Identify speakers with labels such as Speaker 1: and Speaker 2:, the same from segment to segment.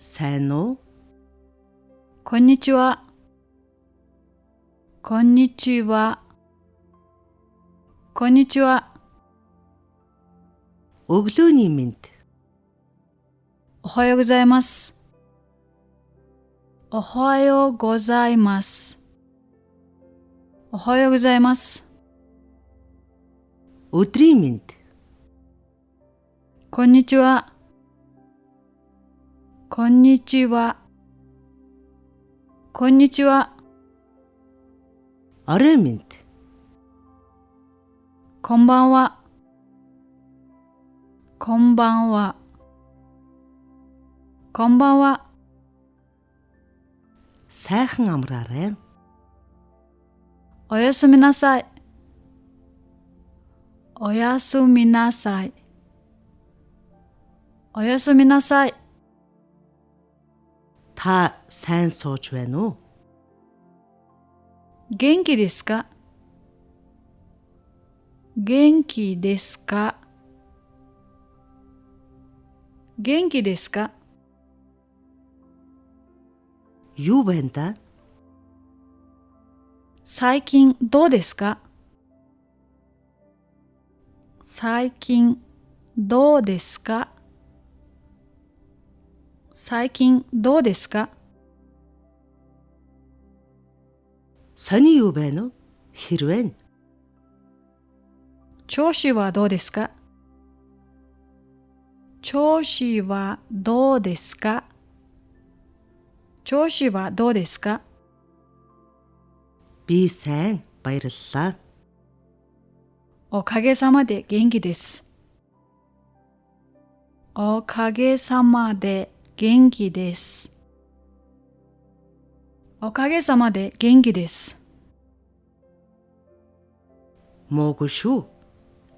Speaker 1: сайн уу?
Speaker 2: こんにちは。こんにちは。こんにちは。
Speaker 1: Өглөөний мэнд.
Speaker 2: おはようございます。おはようございます。おはようございます。
Speaker 1: Өдрийн мэнд.
Speaker 2: こんにちは。こんにちは。こんにちは。
Speaker 1: Орой мэнд.
Speaker 2: こんばんは。こんばんは。こんばんは。
Speaker 1: Сайхан амраарай.
Speaker 2: おやすみなさい。おやすみなさい。おやすみなさい。
Speaker 1: Та сайн сууж байна уу?
Speaker 2: 元気ですか？元気ですか？元気ですか？
Speaker 1: Юу байна да?
Speaker 2: 最近どうですか？最近どうですか？最近どうですか？
Speaker 1: Сони юу байна уу? Хэрвээ.
Speaker 2: 調子はどうですか？調子はどうですか？調子はどうですか？
Speaker 1: Би сайн, баярлалаа.
Speaker 2: おかげさまで元気です。おかげさまで元気です。おかげさまで元気です。
Speaker 1: Муугүй шүү.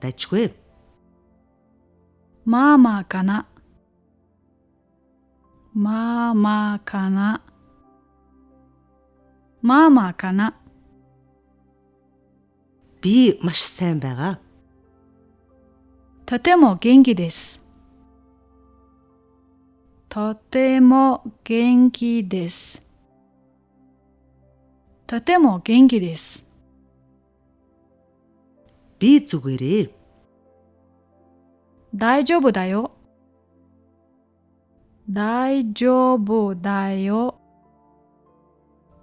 Speaker 1: Дажгүй.
Speaker 2: まあまあかな。まあまあかな。まあまあかな。
Speaker 1: Би маш сайн байгаа.
Speaker 2: とても元気です。とても元気です。とても元気です。
Speaker 1: Би зүгээрээ.
Speaker 2: 大丈夫だよ。大丈夫だよ。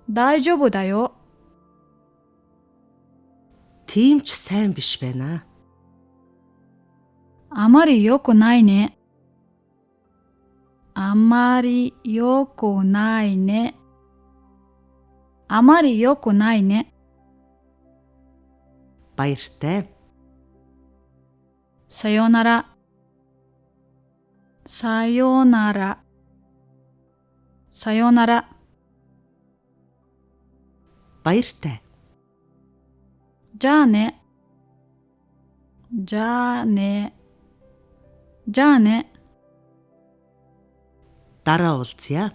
Speaker 2: 大丈夫だよ。
Speaker 1: Тийм ч сайн биш байна.
Speaker 2: あまり良くないね。あまり良くないね。あまり良くないね。
Speaker 1: Баяртай.
Speaker 2: さよなら。さよなら。さよなら。
Speaker 1: Баяртай.
Speaker 2: じゃあね。じゃあね。じゃあね。
Speaker 1: Дараа уулзъя.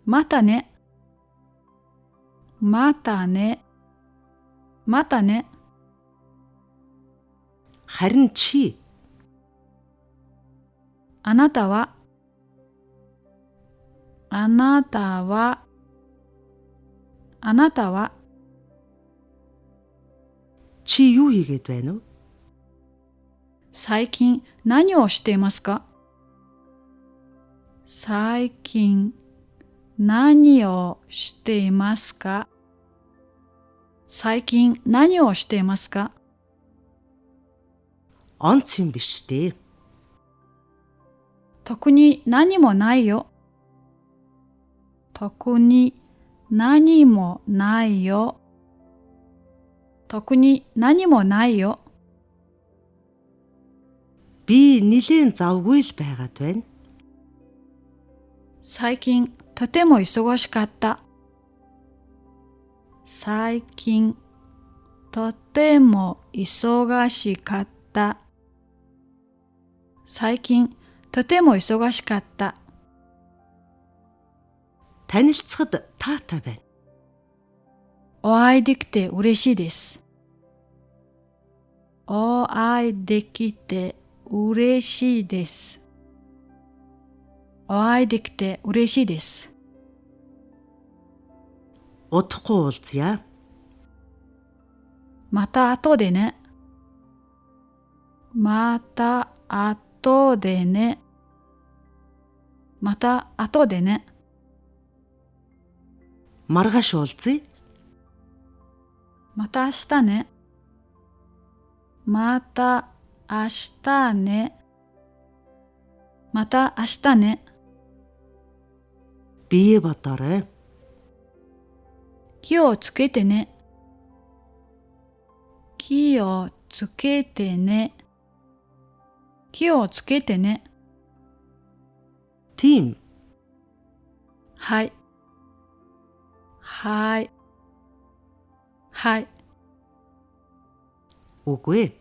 Speaker 2: またね。またね。またね。
Speaker 1: Харин чи.
Speaker 2: あなたは。あなたは。あなたは。
Speaker 1: Чи юу хийгээд байна уу?
Speaker 2: 最近何をしていますか？最近何をしていますか？最近何をしていますか？
Speaker 1: Онц юм биш дээ.
Speaker 2: 特に何もないよ。特に何もないよ。特に何もないよ。
Speaker 1: Би нилээн завгүй л байгаад байна.
Speaker 2: 最近とても忙しかった。最近とても忙しかった。最近とても忙しかった。
Speaker 1: Танилцахад таатай байна.
Speaker 2: お会いできて嬉しいです。お会いできて嬉しいです。お会いできて嬉しいです。
Speaker 1: Удахгүй уулзъя.
Speaker 2: また後でね。また後でね。また後でね。
Speaker 1: Маргааш уулзъя.
Speaker 2: また明日ね。また明日ね。また明日ね。
Speaker 1: Бие бодоорой.
Speaker 2: 気をつけてね。気をつけてね。気をつけてね。
Speaker 1: Тийм.
Speaker 2: はい。はい。はい。
Speaker 1: Үгүй.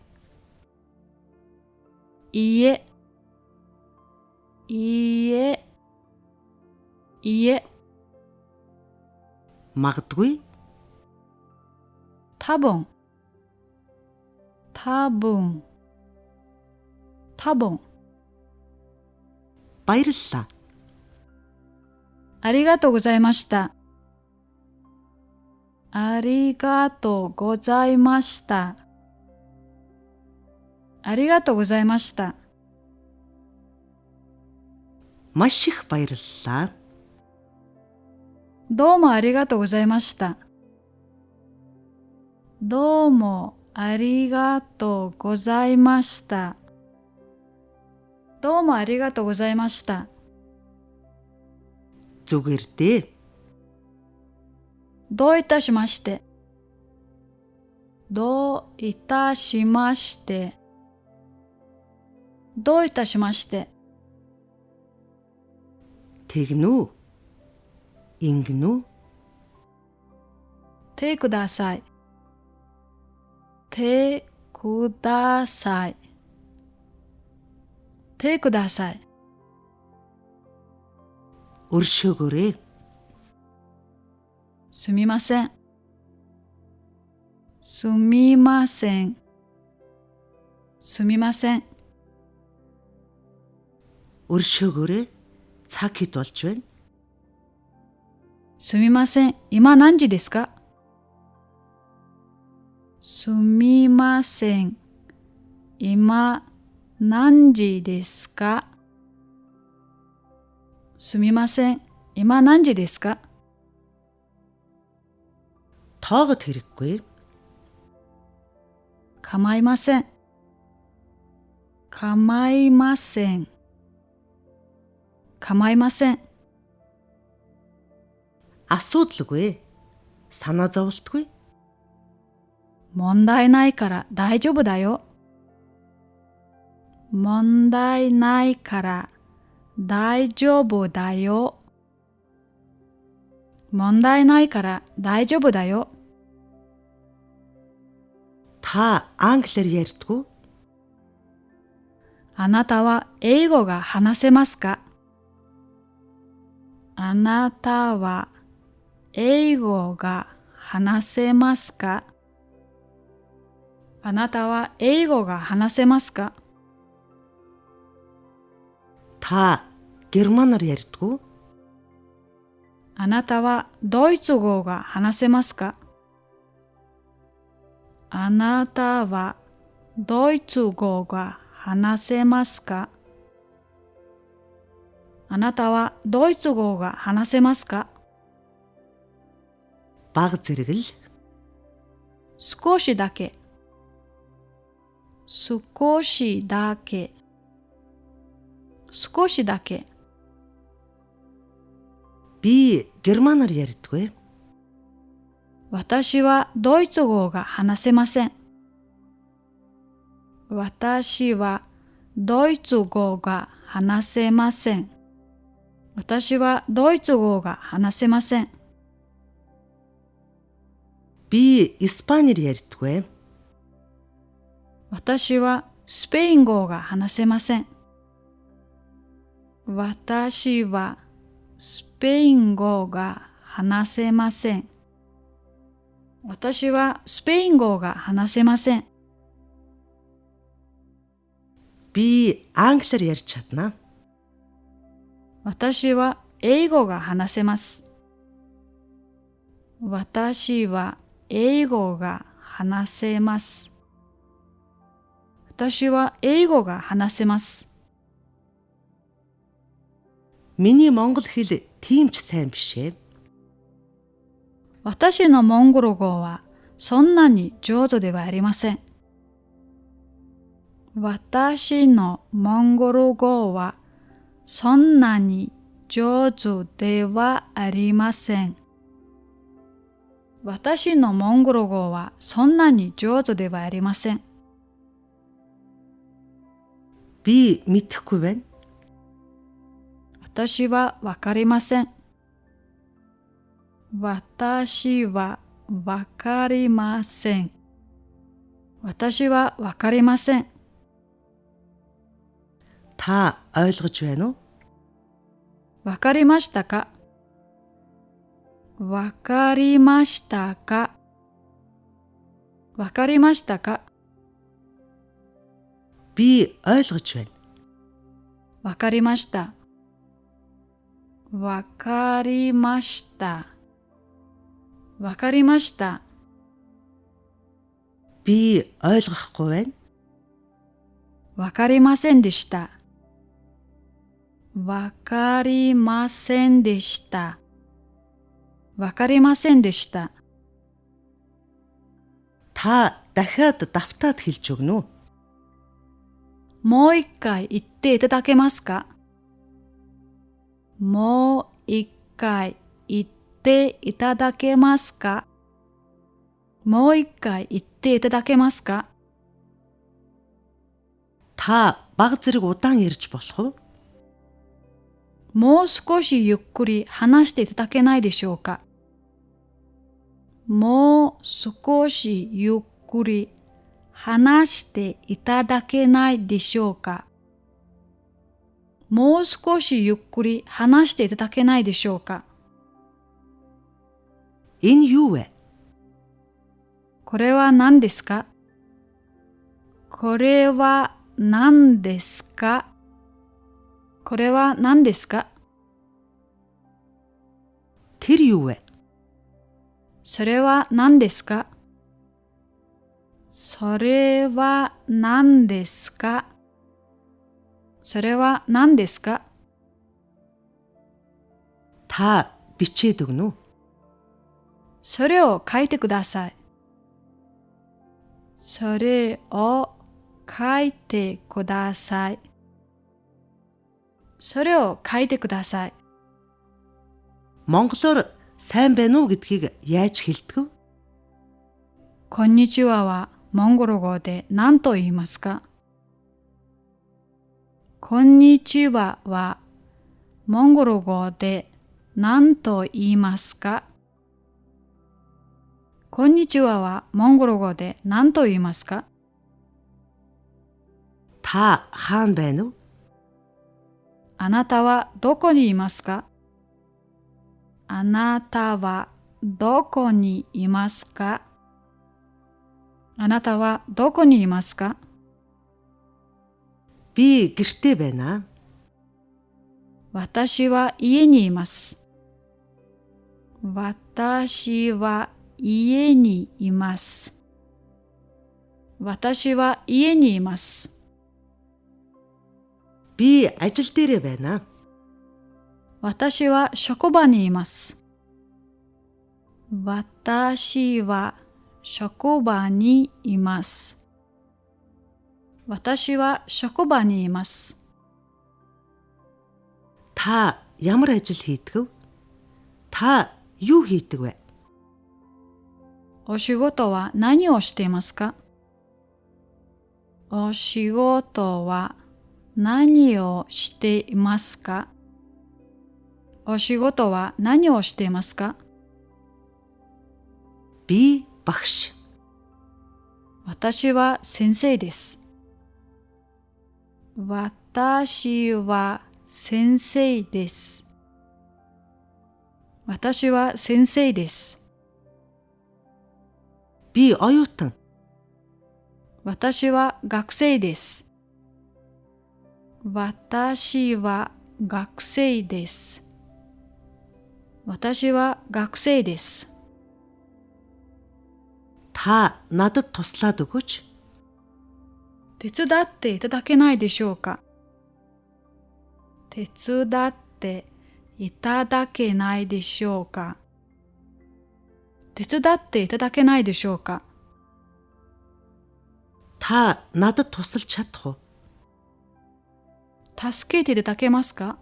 Speaker 2: いいえ。いいえ。いいえ。
Speaker 1: Магадгүй.
Speaker 2: 多分。多分。多分。
Speaker 1: Баярлалаа.
Speaker 2: ありがとうございました。ありがとうございました。ありがとうございました。
Speaker 1: Маш их баярлалаа.
Speaker 2: どうもありがとうございました。どうもありがとうございました。どうもありがとうございました。
Speaker 1: Зүгээр дээ.
Speaker 2: どういたしまして。どういたしまして。どういたしまして。
Speaker 1: Тэгнэ үү? Ингэнэ үү?
Speaker 2: 手ください。手ください。手ください。
Speaker 1: Өршөөгөөрэй.
Speaker 2: すみません。すみません。すみません。
Speaker 1: Өршөөгөөрэй. Цаг хэд болж байна?
Speaker 2: すみません。今何時ですか？すみません。今何時ですか？すみません。今何時ですか？
Speaker 1: Тоогод хэрэггүй.
Speaker 2: 構いません。構いません。構いません。
Speaker 1: Асуудалгүй. Санаа зовлтгүй.
Speaker 2: 問題ないから大丈夫だよ。問題ないから大丈夫だよ。問題ないから大丈夫だよ。
Speaker 1: Та англиар ярьдгүй.
Speaker 2: あなたは英語が話せますか？あなたは英語が話せますか？あなたは英語が話せますか？
Speaker 1: Та германаар ярьдгүй.
Speaker 2: あなたはドイツ語が話せますか？あなたはドイツ語が話せますか？あなたはドイツ語が話せますか？
Speaker 1: Бага зэрэг л.
Speaker 2: 少しだけ。少しだけ。少しだけ。
Speaker 1: Би германаар ярьдгүй.
Speaker 2: 私はドイツ語が話せません。私はドイツ語が話せません。私はドイツ語が話せません。
Speaker 1: Би испаниар ярьдгүй.
Speaker 2: 私はスペイン語が話せません。私はスペイン語が話せません。私はスペイン語が話せません。
Speaker 1: Би англиар ярьж чадна.
Speaker 2: 私は英語が話せます。私は英語が話せます。私は英語が話せます。
Speaker 1: Миний монгол хэл тийм ч сайн биш ээ.
Speaker 2: 私のモンゴル語はそんなに上手ではありません。私のモンゴル語はそんなに上手ではありません。私のモンゴル語はそんなに上手ではありません。
Speaker 1: Би мэдэхгүй байна.
Speaker 2: 私はわかりません。私はわかりません。私はわかりません。
Speaker 1: Та ойлгож байна уу?
Speaker 2: わかりましたか？わかりましたか？わかりましたか？
Speaker 1: Би ойлгож байна.
Speaker 2: わかりました。わかりました。わかりました。
Speaker 1: Би ойлгохгүй байна.
Speaker 2: わかりませんでした。わかりませんでした。わかりませんでした。
Speaker 1: Та дахиад давтаад хэлж өгнө үү?
Speaker 2: もう一回言っていただけますか？もう一回言っていただけますか？もう一回言っていただけますか？
Speaker 1: Та баг зэрэг удаан ярьж болох уу?
Speaker 2: もう少しゆっくり話していただけないでしょうか？もう少しゆっくり話していただけないでしょうか？もう少しゆっくり話していただけないでしょうか？
Speaker 1: Энэ юу вэ?
Speaker 2: これは何ですか？これは何ですか？これは何ですか？
Speaker 1: Тэр юу вэ?
Speaker 2: それは何ですか？それは何ですか？それは何ですか？
Speaker 1: Та бичээд өгнө үү?
Speaker 2: それを書いてください。それを書いてください。それを書いてください。
Speaker 1: Монголоор сайн байна уу гэдгийг яаж хэлдэг вэ?
Speaker 2: こんにちははモンゴル語で何と言いますか？こんにちははモンゴル語で何と言いますか？こんにちははモンゴル語で何と言いますか？
Speaker 1: Та хаана байна уу?
Speaker 2: あなたはどこにいますか？あなたはどこにいますか？あなたはどこにいますか？
Speaker 1: Би гэртээ байна.
Speaker 2: 私は家にいます。私は家にいます。私は家にいます。
Speaker 1: Би ажил дээрээ байна.
Speaker 2: 私は職場にいます。私は職場にいます。私は職場にいます。
Speaker 1: Та ямар ажил хийдэг вэ? Та юу хийдэг вэ?
Speaker 2: お仕事は何をしていますか？お仕事は何をしていますか？お仕事は何をしていますか？
Speaker 1: Би багш.
Speaker 2: 私は先生です。私は先生です。私は先生です。
Speaker 1: Би оюутан.
Speaker 2: 私は学生です。私は学生です。私は学生です。
Speaker 1: Та надад туслаад өгөөч.
Speaker 2: 手伝っていただけないでしょうか。手伝っていただけないでしょうか。手伝っていただけないでしょうか。
Speaker 1: Та надад тусалж чадах уу?
Speaker 2: 助けていただけますか。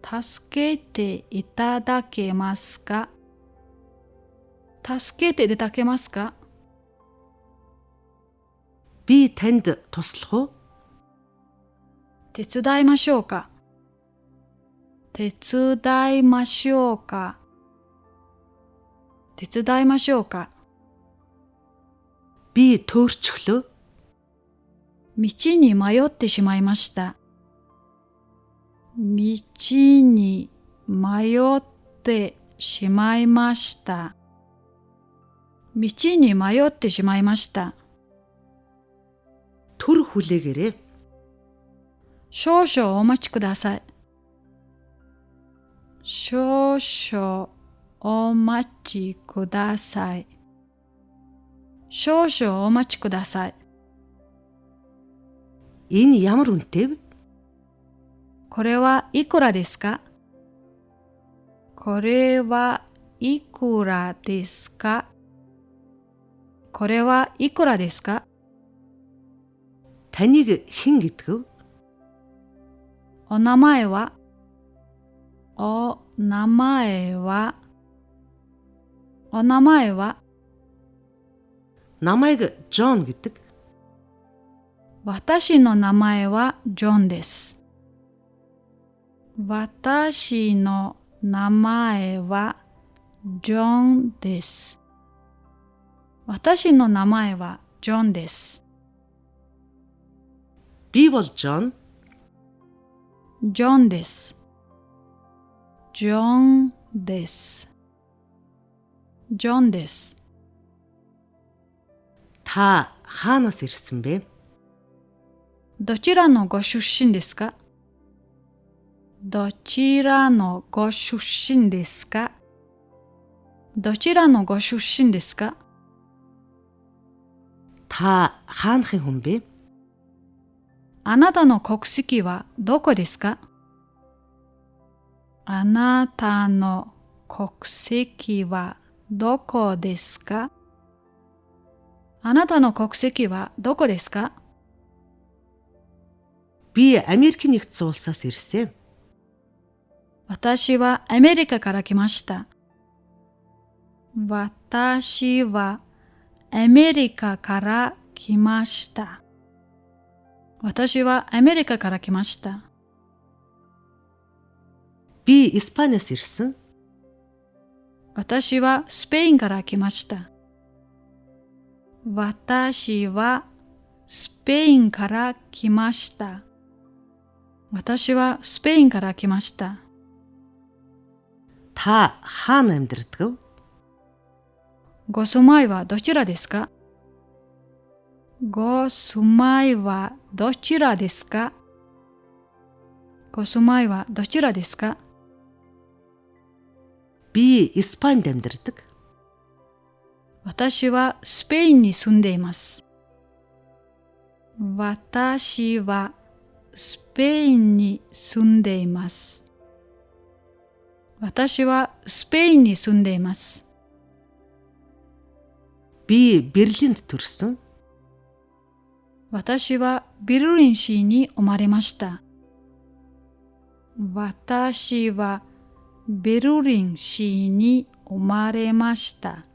Speaker 2: 助けていただけますか。助けていただけますか。
Speaker 1: Би танд туслах уу?
Speaker 2: 手伝いましょうか。手伝いましょうか。手伝いましょうか。
Speaker 1: Би төөрчихлөө.
Speaker 2: 道に迷ってしまいました。道に迷ってしまいました。道に迷ってしまいました。
Speaker 1: Түр хүлээгээрэй.
Speaker 2: 少々お待ちください。少々お待ちください。少々お待ちください。
Speaker 1: Энэ ямар үнэтэй вэ?
Speaker 2: これはいくらですか。これはいくらですか。これはいくらですか。
Speaker 1: Таныг хэн гэдгэв?
Speaker 2: お名前は。お名前は。お名前は。
Speaker 1: Намайг Джон гэдэг.
Speaker 2: 私の名前はジョンです。私の名前はジョンです。私の名前はジョンです。
Speaker 1: Би бол Джон.
Speaker 2: ジョンです。ジョンです。ジョンです。
Speaker 1: Та хаанаас ирсэн бэ?
Speaker 2: どちらのご出身ですか。どちらのご出身ですか。どちらのご出身ですか。
Speaker 1: Та хаанхын хүн бэ?
Speaker 2: あなたの国籍はどこですか。あなたの国籍はどこですか。あなたの国籍はどこですか。
Speaker 1: Би Америкийн нэгдсэн улсаас ирсэн.
Speaker 2: 私はアメリカから来ました。私はアメリカから来ました。私はアメリカから来ました。
Speaker 1: Би Испаниас ирсэн.
Speaker 2: 私はスペインから来ました。私はスペインから来ました。私はスペインから来ました。
Speaker 1: Та хаана амьдардаг вэ?
Speaker 2: ご住まいはどちらですか。ご住まいはどちらですか。ご住まいはどちらですか。
Speaker 1: Би Испанид амьдардаг.
Speaker 2: 私はスペインに住んでいます。私はスペインに住んでいます。私はスペインに住んでいます。
Speaker 1: Би Берлинд төрсөн.
Speaker 2: 私はベルリン市に生まれました。私はベルリン市に生まれました。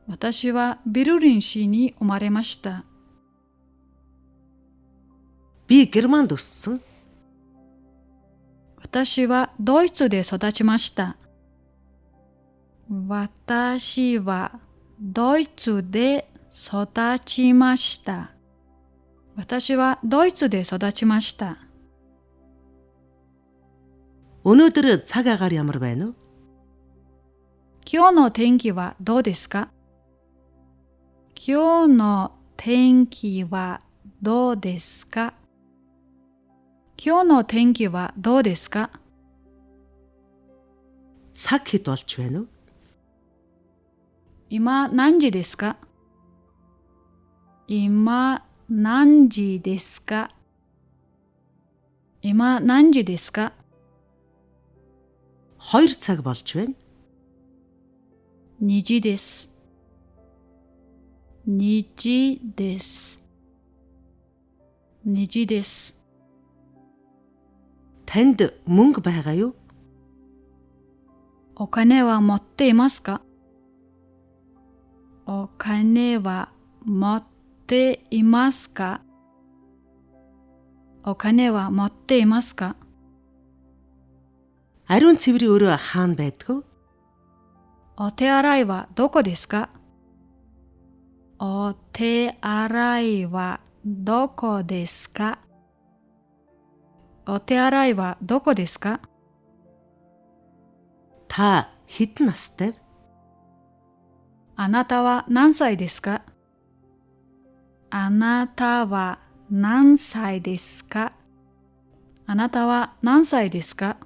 Speaker 2: 私はベルリン市に生まれました。
Speaker 1: Би Германд өссөн.
Speaker 2: 私はドイツで育ちました。私はドイツで育ちました。私はドイツで育ちました。
Speaker 1: Өнөөдөр цаг агаар ямар байна вэ?
Speaker 2: 今日の天気はどうですか。今日の天気はどうですか。今日の天気はどうですか？
Speaker 1: Цаг хэд болж байна уу?
Speaker 2: 今何時ですか？今何時ですか？今何時ですか？
Speaker 1: 2 цаг болж байна.
Speaker 2: 2時です。2時です。2時です。
Speaker 1: Танд мөнгө байгаа юу?
Speaker 2: お金は持っていますか？お金は持っていますか？お金は持っていますか？
Speaker 1: Ариун цэврийн өрөө хаана байдаг вэ?
Speaker 2: お手洗いはどこですか？お手洗いはどこですか？お手洗いはどこですか？
Speaker 1: Та хэдэн настай?
Speaker 2: あなたは何歳ですか？あなたは何歳ですか？あなたは何歳ですか？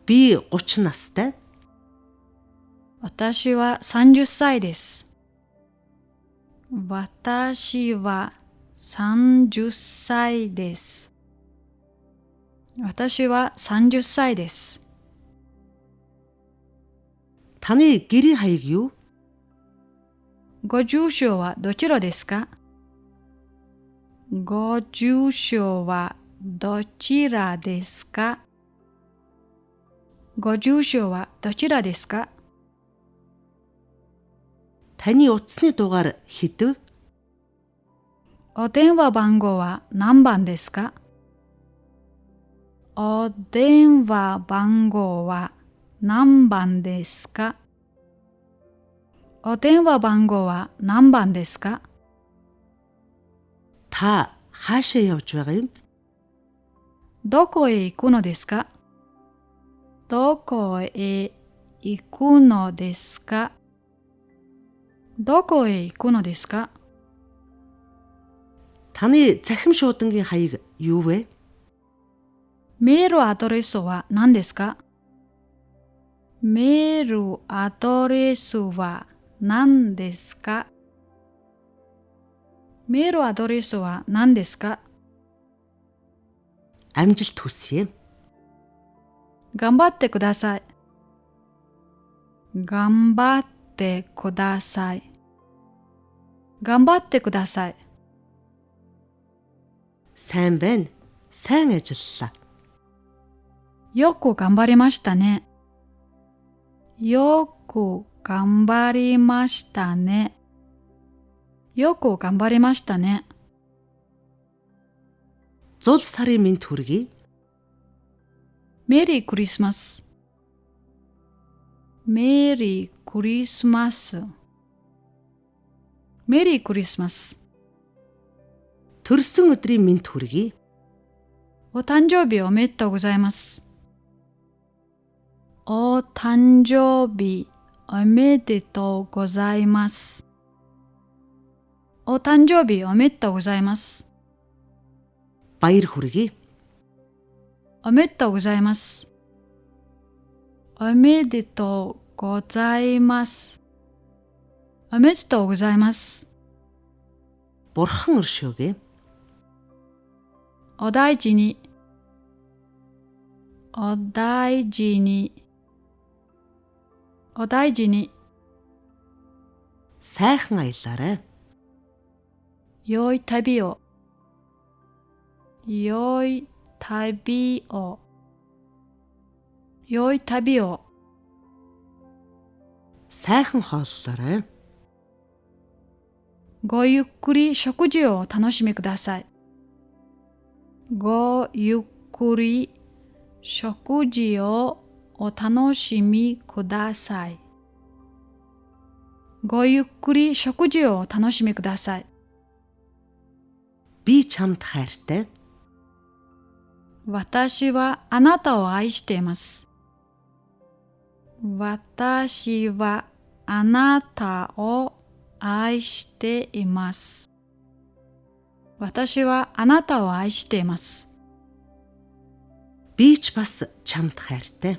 Speaker 1: Би 30 настай.
Speaker 2: 私は30歳です。私は30歳です。私は30歳です。
Speaker 1: Таны гэрийн хаяг юу?
Speaker 2: ご住所はどちらですか？ご住所はどちらですか？ご住所はどちらですか？
Speaker 1: Таны утасны дугаар хэдв?
Speaker 2: お電話番号は何番ですか？お電話番号は何番ですか？お電話番号は何番ですか？
Speaker 1: Та хаашаа явж байгаа юм?
Speaker 2: どこへ行くのですか？どこへ行くのですか？どこへ行くのですか？
Speaker 1: Таны захим шуудангийн хаяг юу вэ?
Speaker 2: メールアドレスは何ですか？メールアドレスは何ですか？メールアドレスは何ですか？
Speaker 1: Амжилт хүсье.
Speaker 2: 頑張ってください。頑張ってください。頑張ってください。
Speaker 1: Сайн байна. Сайн ажиллалаа.
Speaker 2: よく頑張りましたね。よく頑張りましたね。よく頑張りましたね。
Speaker 1: Зул сарын мэнд хүргэе.
Speaker 2: メリークリスマス。メリークリスマス。メリークリスマス。
Speaker 1: Төрсөн өдрийн мэнд хүргэе.
Speaker 2: お誕生日おめでとうございます。お誕生日おめでとうございます。お誕生日おめでとうございます。
Speaker 1: Баяр хүргэе.
Speaker 2: おめでとうございます。おめでとうございます。おめでとうございます。
Speaker 1: Бурхан өршөөгэй.
Speaker 2: お大事に。お大事に。お大事に。
Speaker 1: Сайхан аялаарай.
Speaker 2: 良い旅を。良い旅を。良い旅を。
Speaker 1: Сайхан хооллоорой.
Speaker 2: ごゆっくり食事をお楽しみください。ごゆっくり食事をお楽しみください。ごゆっくり食事をお楽しみください。
Speaker 1: Би чамд хайртай.
Speaker 2: 私はあなたを愛しています。私はあなたを愛しています。私はあなたを愛しています。
Speaker 1: Би ч бас чамд хайртай.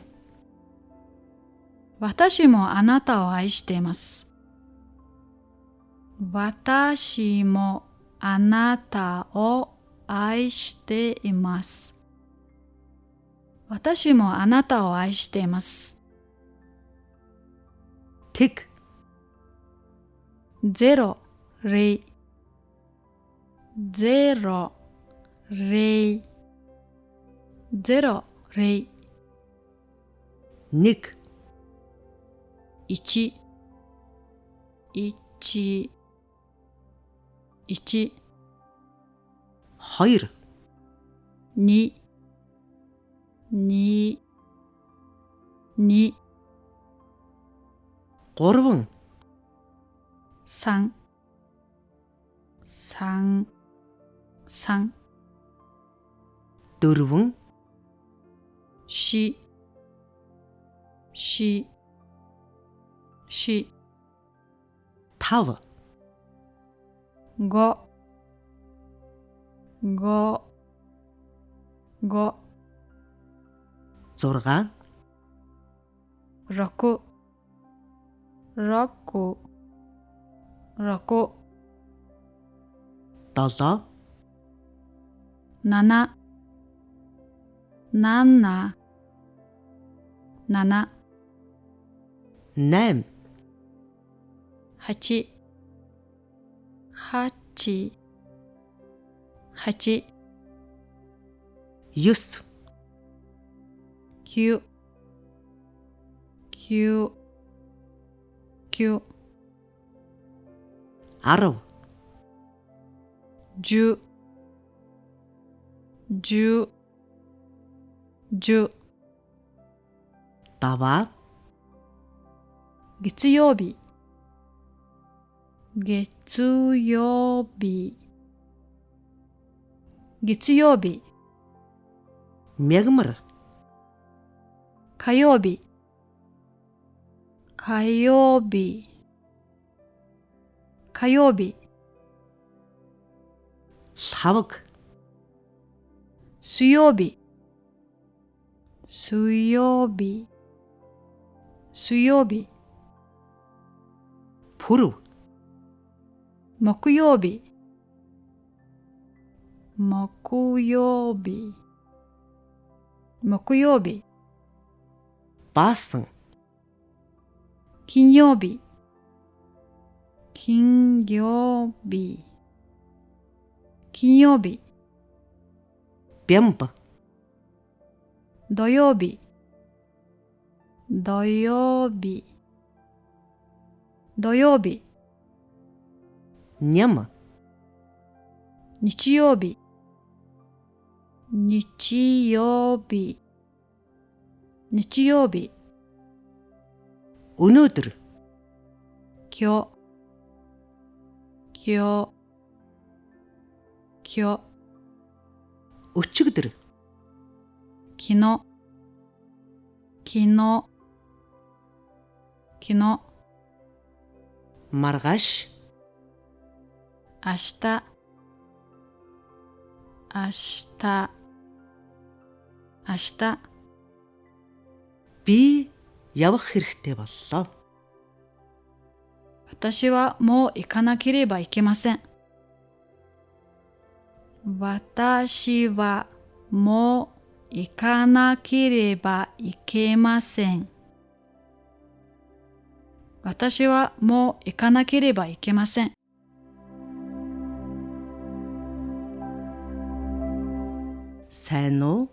Speaker 2: 私もあなたを愛しています。私もあなたを愛しています。私もあなたを愛しています。
Speaker 1: Тэг.
Speaker 2: 0、0、0、0、0、0、Нэг. 1、1、1、Хоёр. 2、2、2、Гурван. 3、3、3、Дөрвөн. 4、4、4、Тав. 5、5、5、Зургаан. 6、6、6、Долоо. 7、7、7、Найм. 8、8、8、Юс. 9、9、9、Арав. 10、10、10、Даваа. 月曜日、月曜日、月曜日、
Speaker 1: Мягмар.
Speaker 2: 火曜日、火曜日、火曜日、
Speaker 1: Лхавг.
Speaker 2: 水曜日、水曜日、水曜日、
Speaker 1: Pүрв.
Speaker 2: 木曜日、木曜日、木曜日、
Speaker 1: Баасан.
Speaker 2: 金曜日、金曜日、金曜日、
Speaker 1: Бямб.
Speaker 2: 土曜日、土曜日、土曜日、
Speaker 1: Ням.
Speaker 2: 日曜日、日曜日、日曜日、
Speaker 1: Өнөөдөр.
Speaker 2: 今日、今日、今日、
Speaker 1: Өчигдөр.
Speaker 2: 昨日、昨日、昨日、
Speaker 1: Маргааш.
Speaker 2: 明日、明日、明日、
Speaker 1: Би явах хэрэгтэй боллоо.
Speaker 2: 私はもう行かなければいけません。私はもう行かなければいけません。私はもう行かなければいけません。
Speaker 1: Сайн уу?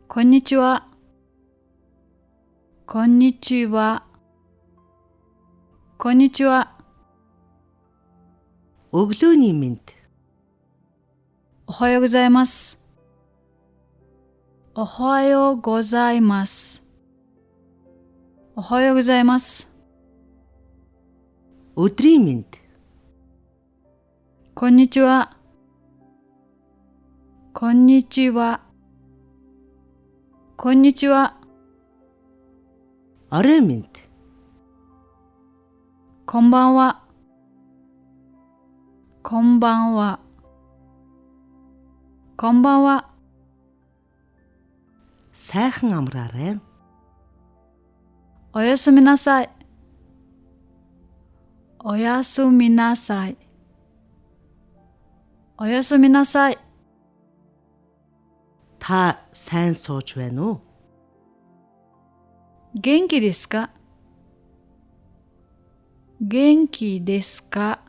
Speaker 2: こんにちは。こんにちは。こんにちは。
Speaker 1: Өглөөний мэнд.
Speaker 2: おはようございます。おはようございます。おはようございます。
Speaker 1: Өдрийн мэнд.
Speaker 2: こんにちは。こんにちは。こんにちは。
Speaker 1: Орой мэнд.
Speaker 2: こんばんは。こんばんは。こんばんは。
Speaker 1: сайхан амраарай.
Speaker 2: おやすみなさい。おやすみなさい。おやすみなさい。
Speaker 1: Та сайн сууж байна уу?
Speaker 2: 元気ですか？元気ですか？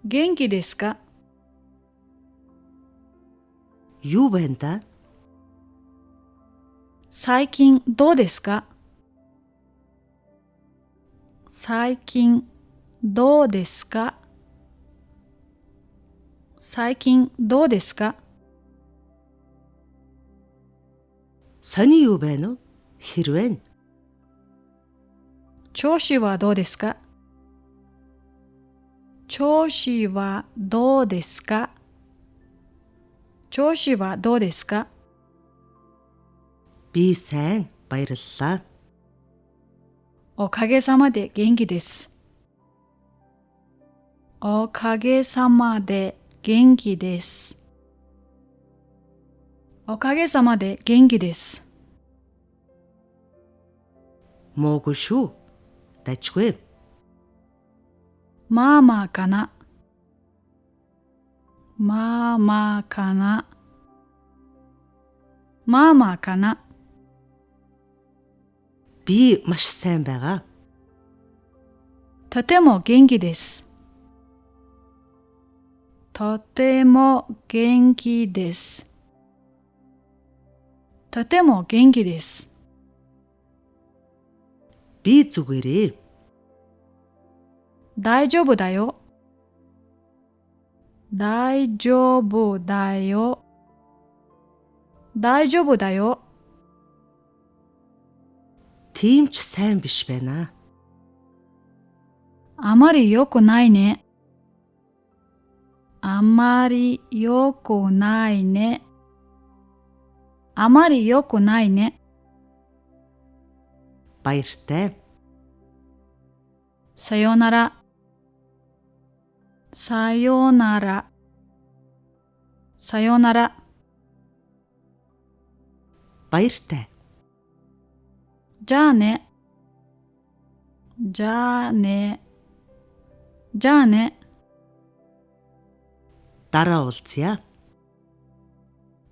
Speaker 2: 元気ですか？
Speaker 1: Юу байна да?
Speaker 2: 最近どうですか？最近どうですか？最近どうですか？
Speaker 1: Сони юу байна уу? Хэрвээ нь?
Speaker 2: 調子はどうですか？調子はどうですか？調子はどうですか？
Speaker 1: Би сайн баярлалаа.
Speaker 2: おかげさまで元気です。おかげさまで元気です。おかげさまで元気です。
Speaker 1: Муугүй шүү. Дажгүй.
Speaker 2: まあまあかな。まあまあかな。まあまあかな。
Speaker 1: Би маш сайн байгаа.
Speaker 2: とても元気です。とても元気です。とても元気です。
Speaker 1: Би зүгээрээ.
Speaker 2: 大丈夫だよ。大丈夫だよ。大丈夫だよ。
Speaker 1: Тийм ч сайн биш байна.
Speaker 2: あまり良くないね。あまり良くないね。あまり良くないね。
Speaker 1: Баяртай.
Speaker 2: さよなら。さよなら。さよなら。
Speaker 1: Баяртай.
Speaker 2: じゃあね。じゃあね。じゃあね。
Speaker 1: Дараа уулзъя.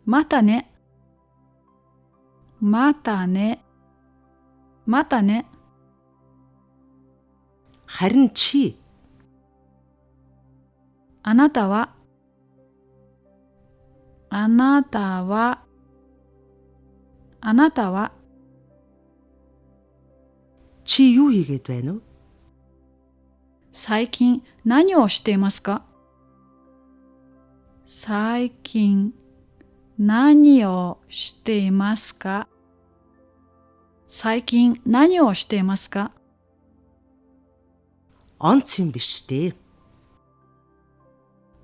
Speaker 2: またね。またね。またね。
Speaker 1: Харин чи
Speaker 2: あなたは、あなたは、あなたは、
Speaker 1: чи юу хийгээд байна уу?
Speaker 2: 最近何をしていますか？最近何をしていますか？最近何をしていますか？
Speaker 1: Онц юм биш дээ.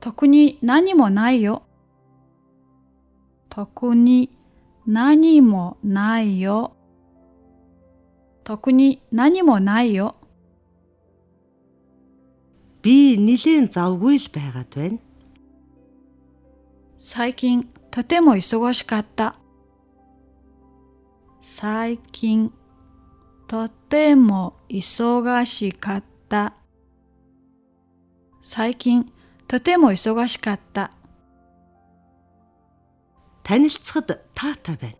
Speaker 2: 特に何もないよ。特に何もないよ。特に何もないよ。
Speaker 1: Би нилээн завгүй л байгаад байна.
Speaker 2: 最近とても忙しかった。最近とても忙しかった。最近とても忙しかった。
Speaker 1: Танилцахад таатай байна.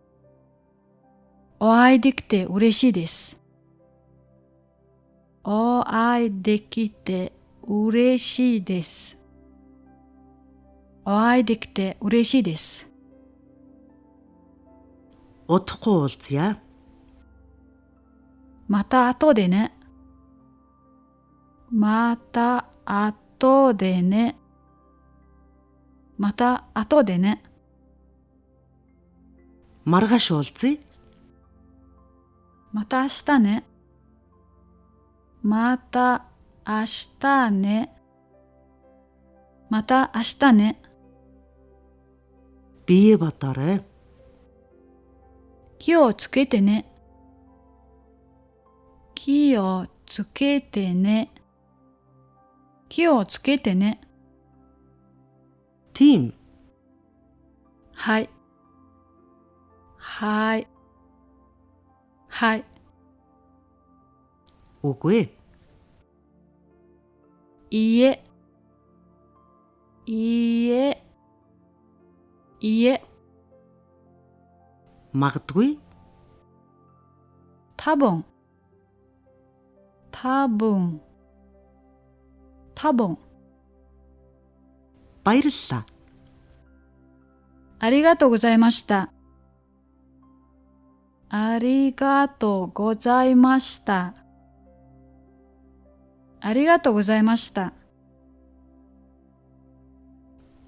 Speaker 2: お会いできて嬉しいです。お会いできて嬉しいです。お会いできて嬉しいです。
Speaker 1: Удахгүй уулзъя.
Speaker 2: また後でね。また後でね。また後でね。
Speaker 1: Маргааш уулзъя.
Speaker 2: また明日ね。また明日ね。また明日ね。
Speaker 1: Бие бодоорой.
Speaker 2: 気をつけてね。気をつけてね。気をつけてね。
Speaker 1: тийм.
Speaker 2: はい。はい。はい。
Speaker 1: Үгүй ээ.
Speaker 2: いいえ。いいえ。いいえ。
Speaker 1: Магадгүй.
Speaker 2: 多分。多分。多分。
Speaker 1: Баярлалаа.
Speaker 2: ありがとうございました。ありがとうございました。ありがとうございました。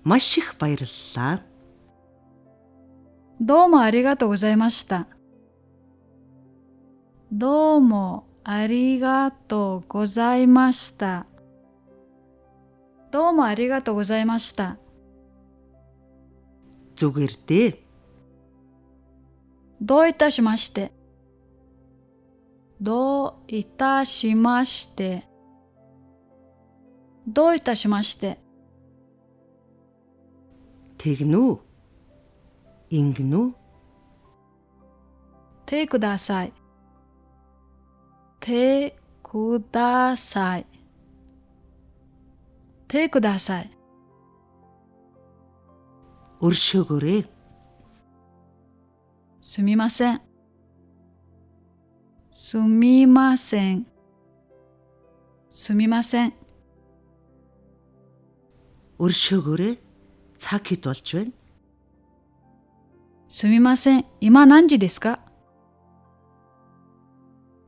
Speaker 1: Маш их баярлалаа.
Speaker 2: どうもありがとうございました。どうもありがとうございました。どうもありがとうございました。
Speaker 1: Зүгээр дээ.
Speaker 2: どういたしまして。どういたしまして。どういたしまして。
Speaker 1: Тэгнэ үү? Ингэнэ үү?
Speaker 2: てください。てください。てください。
Speaker 1: Өршөөгөөрэй.
Speaker 2: すみません。すみません。すみません。
Speaker 1: Өршөөгөөрэй. Цаг хэд болж байна?
Speaker 2: すみません。今何時ですか？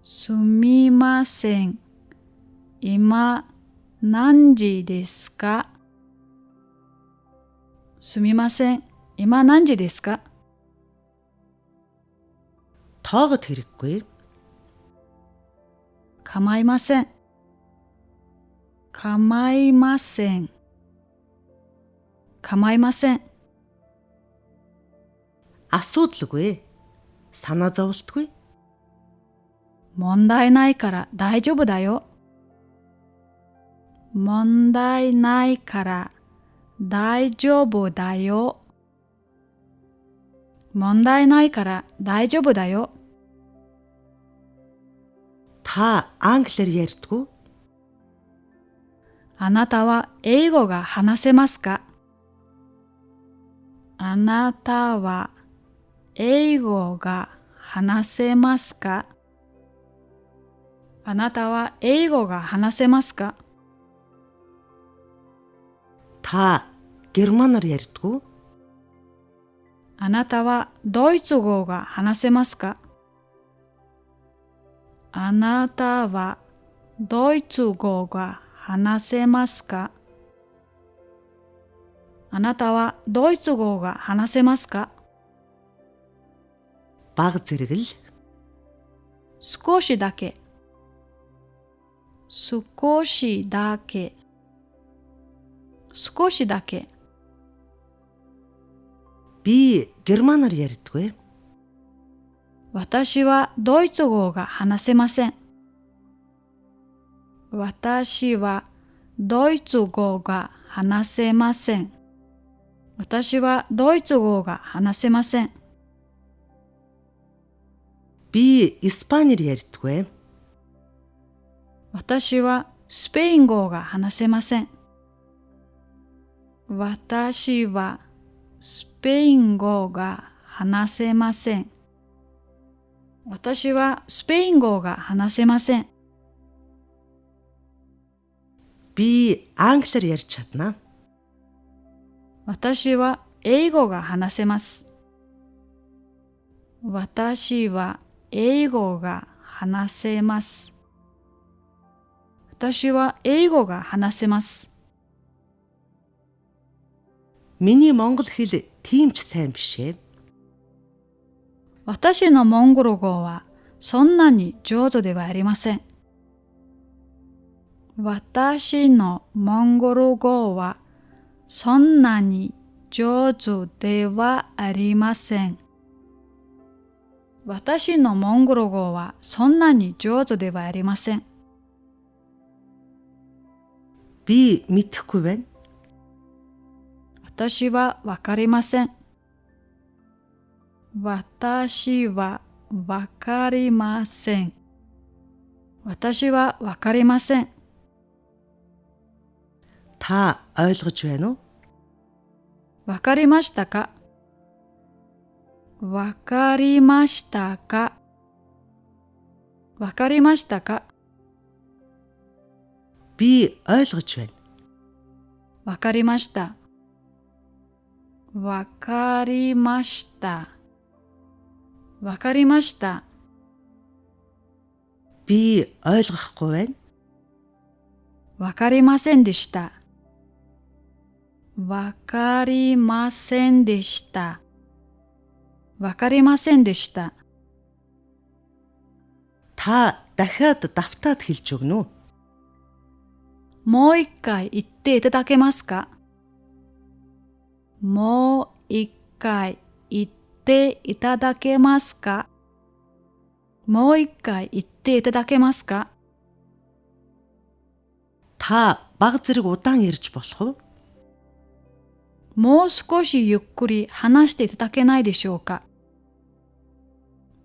Speaker 2: すみません。今何時ですか？すみません。今何時ですか？
Speaker 1: Тоогод хэрэггүй.
Speaker 2: 構いません。構いません。構いません。
Speaker 1: Асуудалгүй. Санаа зовлтгүй.
Speaker 2: 問題ないから大丈夫だよ。問題ないから大丈夫だよ。問題ないから大丈夫だよ。
Speaker 1: Та англиар ярьдгүй?
Speaker 2: あなたは英語が話せますか？あなたは英語が話せますか？あなたは英語が話せますか？
Speaker 1: Та германаар ярьдгүй?
Speaker 2: あなたはドイツ語が話せますか？あなたはドイツ語が話せますか？あなたはドイツ語が話せますか？
Speaker 1: Бага зэрэг л.
Speaker 2: 少しだけ。少しだけ。少しだけ。
Speaker 1: Би германаар ярьдгүй.
Speaker 2: 私はドイツ語が話せません。私はドイツ語が話せません。私はドイツ語が話せません。
Speaker 1: Би испаниар ярьдгүй.
Speaker 2: 私はスペイン語が話せません。私はスペイン語が話せません。私はスペイン語が話せません。
Speaker 1: Би англиар ярьж чадна.
Speaker 2: 私は英語が話せます。私は英語が話せます。私は英語が話せます。
Speaker 1: Миний монгол хэл тийм ч сайн биш ээ.
Speaker 2: 私のモンゴル語はそんなに上手ではありません。私のモンゴル語はそんなに上手ではありません。私のモンゴル語はそんなに上手ではありません。
Speaker 1: Би мэдэхгүй байна.
Speaker 2: 私はわかりません。私はわかりません。私はわかりません。
Speaker 1: Та ойлгож байна уу?
Speaker 2: わかりましたか？わかりましたか？わかりましたか？
Speaker 1: Би ойлгож байна.
Speaker 2: わかりました。わかりました。わかりました。
Speaker 1: Би ойлгохгүй байна.
Speaker 2: わかりませんでした。わかりませんでした。わかりませんでした。
Speaker 1: Та дахиад давтаад хэлж өгнө үү?
Speaker 2: もう一回言っていただけますか？もう一回言っていただけますか？もう一回言っていただけますか？
Speaker 1: Та баг зэрэг удаан ярьж болох уу?
Speaker 2: もう少しゆっくり話していただけないでしょうか？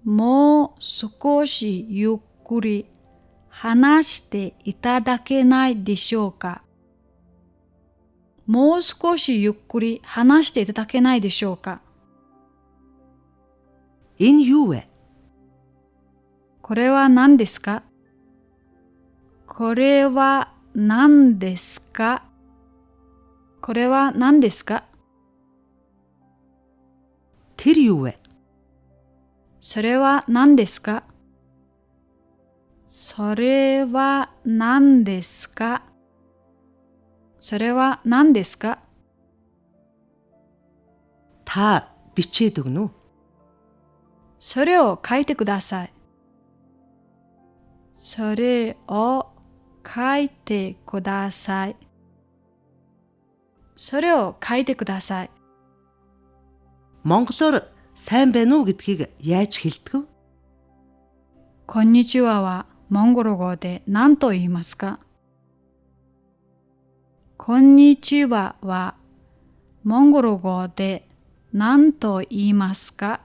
Speaker 2: もう少しゆっくり話していただけないでしょうか？もう少しゆっくり話していただけないでしょうか？
Speaker 1: Энэ юу вэ?
Speaker 2: これは何ですか？これは何ですか？これは何ですか？
Speaker 1: Тэр юу вэ?
Speaker 2: それは何ですか？それは何ですか？それは何ですか？
Speaker 1: Та бичээд өгнө үү?
Speaker 2: それを書いてください。それを書いてください。それを書いてください。
Speaker 1: Монголоор сайн байна уу гэдгийг яаж хэлдэг вэ?
Speaker 2: こんにちははモンゴル語で何と言いますか？こんにちははモンゴル語で何と言いますか？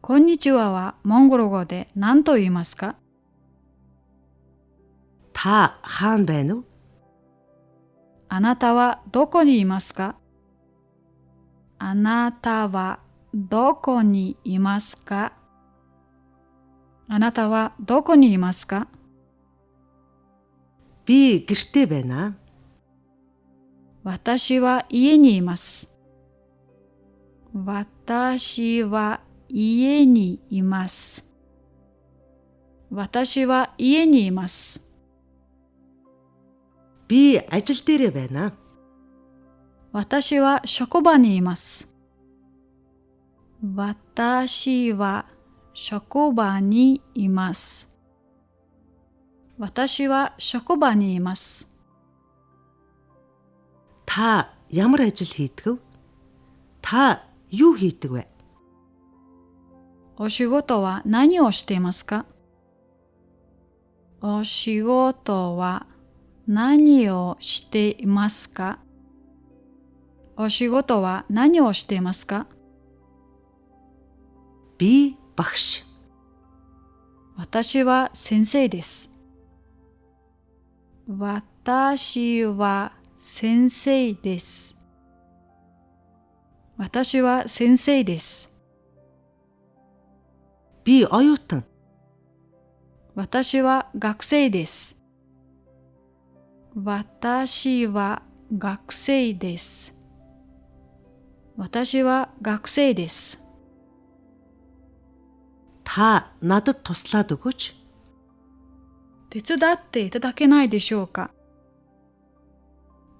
Speaker 2: こんにちははモンゴル語で何と言いますか？
Speaker 1: Та хаана байна уу?
Speaker 2: あなたはどこにいますか？あなたはどこにいますか？あなたはどこにいますか？
Speaker 1: Би гэртээ байна.
Speaker 2: 私は家にいます。私は家にいます。私は家にいます。
Speaker 1: Би ажил дээрээ байна.
Speaker 2: 私は職場にいます。私は職場にいます。私は職場にいます。
Speaker 1: Та ямар ажил хийдэг вэ? Та юу хийдэг вэ?
Speaker 2: お仕事は何をしていますか？お仕事は何をしていますか？お仕事は何をしていますか？
Speaker 1: Би багш.
Speaker 2: 私は先生です。私は先生です。私は先生です。
Speaker 1: Би оюутан.
Speaker 2: 私は学生です。私は学生です。私は学生です。
Speaker 1: Та надад туслаад өгөөч.
Speaker 2: 手伝っていただけないでしょうか？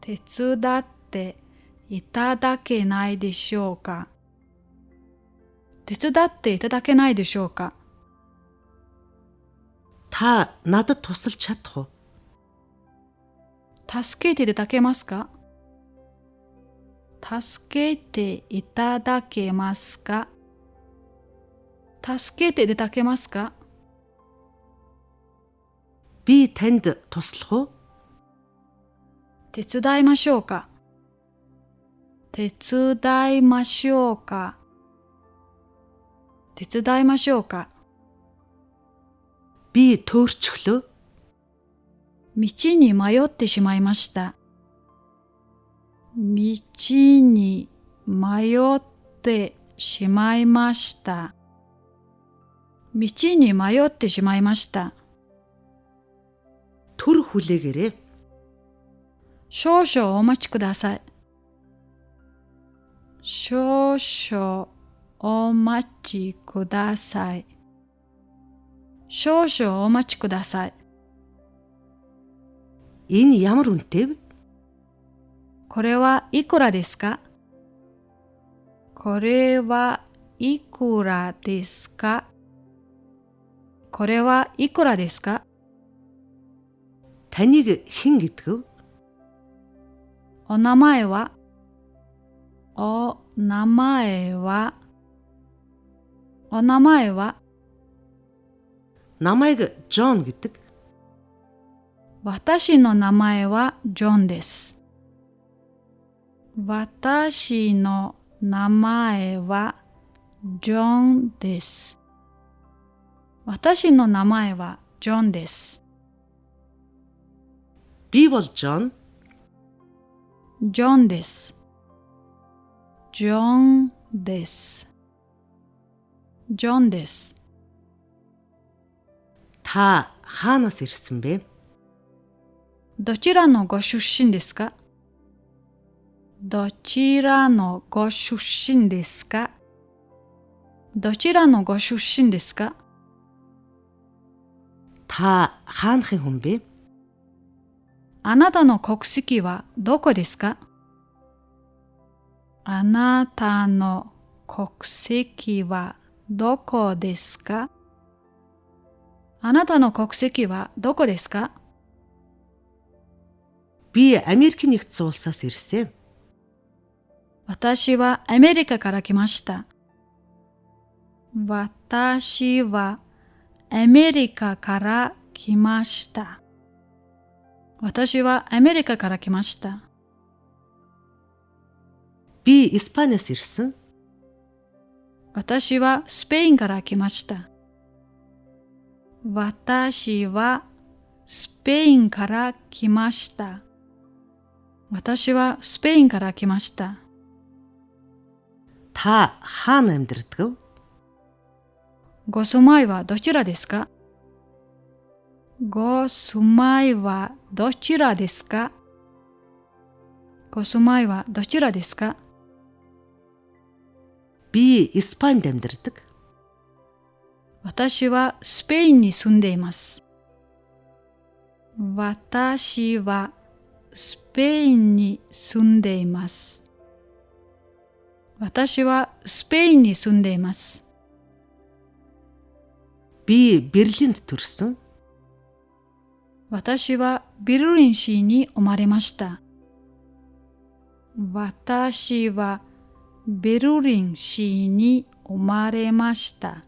Speaker 2: 手伝っていただけないでしょうか？手伝っていただけないでしょうか？
Speaker 1: Та надад тусалж чадах уу?
Speaker 2: 助けていただけますか？助けていただけますか？助けていただけますか？
Speaker 1: Би танд туслах уу?
Speaker 2: 手伝いましょうか？手伝いましょうか。手伝いましょうか。
Speaker 1: Би төөрчихлөө.
Speaker 2: 道に迷ってしまいました。道に迷ってしまいました。道に迷ってしまいました。
Speaker 1: Түр хүлээгээрэй.
Speaker 2: 少々お待ちください。少々お待ちください。少々お待ちください。
Speaker 1: Энэ ямар үнэтэй вэ?
Speaker 2: これはいくらですか？これはいくらですか？これはいくらですか？
Speaker 1: Таныг хэн гэдгэв?
Speaker 2: お名前はお名前はお名前は
Speaker 1: Намайг Джон гэдэг.
Speaker 2: 私の名前はジョンです。私の名前はジョンです。私の名前はジョンです。
Speaker 1: Би бол Джон.
Speaker 2: ジョンです。ジョンです。ジョンです。
Speaker 1: Та хаанаас ирсэн бэ?
Speaker 2: どちらのご出身ですか？どちらのご出身ですか？どちらのご出身ですか？
Speaker 1: Та хаанхын хүн бэ?
Speaker 2: あなたの国籍はどこですか？あなたの国籍はどこですか？あなたの国籍はどこですか？
Speaker 1: Би Америкийн нэгдсэн улсаас ирсэн.
Speaker 2: 私はアメリカから来ました。私はアメリカから来ました。私はアメリカから来ました。
Speaker 1: Би Испаниас ирсэн.
Speaker 2: 私はスペインから来ました。私はスペインから来ました。私はスペインから来ました。
Speaker 1: Та хаана амьдардаг вэ?
Speaker 2: ご住まいはどちらですか？ご住まいはどちらですか？ご住まいはどちらですか？
Speaker 1: Би Испанид амьдардаг.
Speaker 2: 私はスペインに住んでいます。私はスペインに住んでいます。私はスペインに住んでいます。
Speaker 1: Би Берлинд төрсөн.
Speaker 2: 私はベルリン市に生まれました。私はベルリン市に生まれました。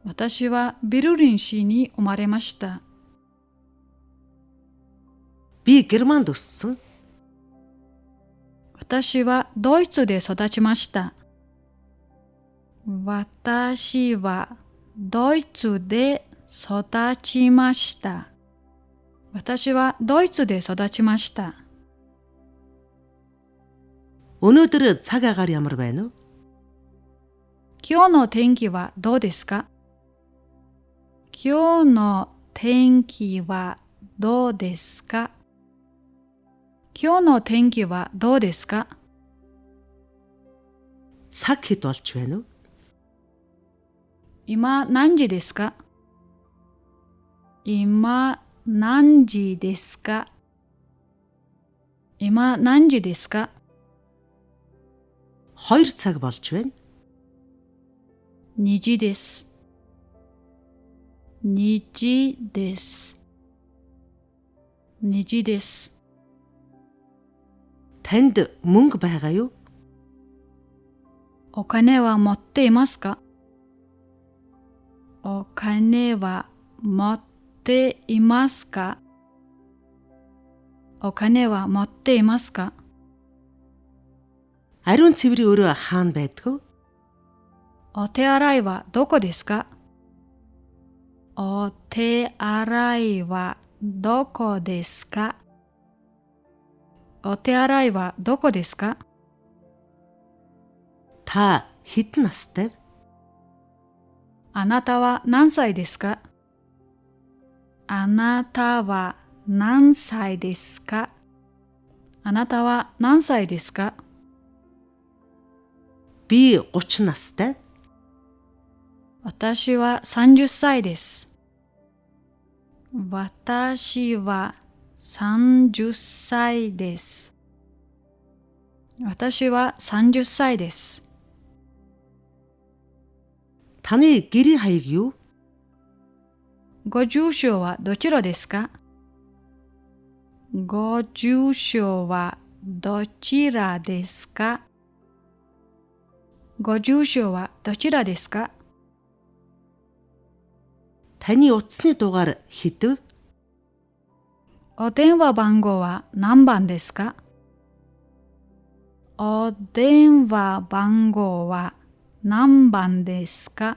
Speaker 2: 私はベルリン市に生まれました。
Speaker 1: Би Германд өссөн.
Speaker 2: 私はドイツで育ちました。私はドイツで育ちました。私はドイツで育ちました。
Speaker 1: Өнөөдөр цаг агаар ямар байна вэ?
Speaker 2: 今日の天気はどうですか？今日の天気はどうですか？今日の天気はどうですか？
Speaker 1: Цаг хэд болж байна вэ?
Speaker 2: 今何時ですか？今何時ですか？今何時ですか？
Speaker 1: 2 цаг болж байна.
Speaker 2: 2時です。2時です。2時です。
Speaker 1: Танд мөнгө байгаа юу?
Speaker 2: お金は持っていますか？お金は持っていますか？お金は持っていますか？
Speaker 1: Ариун цэврийн өрөө хаана байдг вэ?
Speaker 2: お手洗いはどこですか？お手洗いはどこですか？お手洗いはどこですか？
Speaker 1: Та хэдэн настай вэ?
Speaker 2: あなたは何歳ですか？あなたは何歳ですか？あなたは何歳ですか？
Speaker 1: Би 30 настай.
Speaker 2: 私は30歳です。私は30歳です。私は30歳です。
Speaker 1: Таны гэрийн хаяг юу?
Speaker 2: ご住所はどちらですか？ご住所はどちらですか？ご住所はどちらですか？
Speaker 1: Таны утасны дугаар хэдв?
Speaker 2: お電話番号は何番ですか？お電話番号は何番ですか？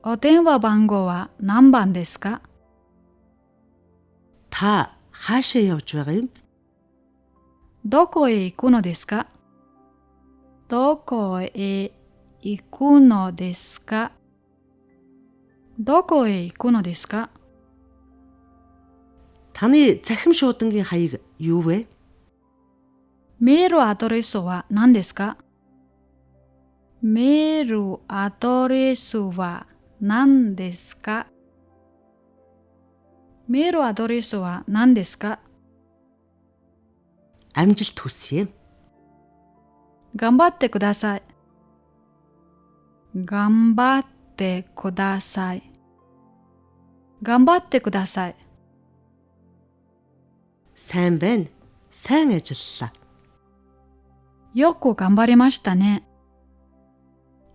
Speaker 2: お電話番号は何番ですか？
Speaker 1: Та хаашаа явж байгаа юм?
Speaker 2: どこへ行くのですか？どこへ行くのですか？どこへ行くのですか？
Speaker 1: Таны захим шуудангийн хаяг юу вэ?
Speaker 2: メールアドレスは何ですか？メールアドレスは何ですか？メールアドレスは何ですか？
Speaker 1: Амжилт хүсье.
Speaker 2: 頑張ってください。頑張ってください。頑張ってください。
Speaker 1: Сайн байна. Сайн ажиллалаа.
Speaker 2: よく頑張りましたね。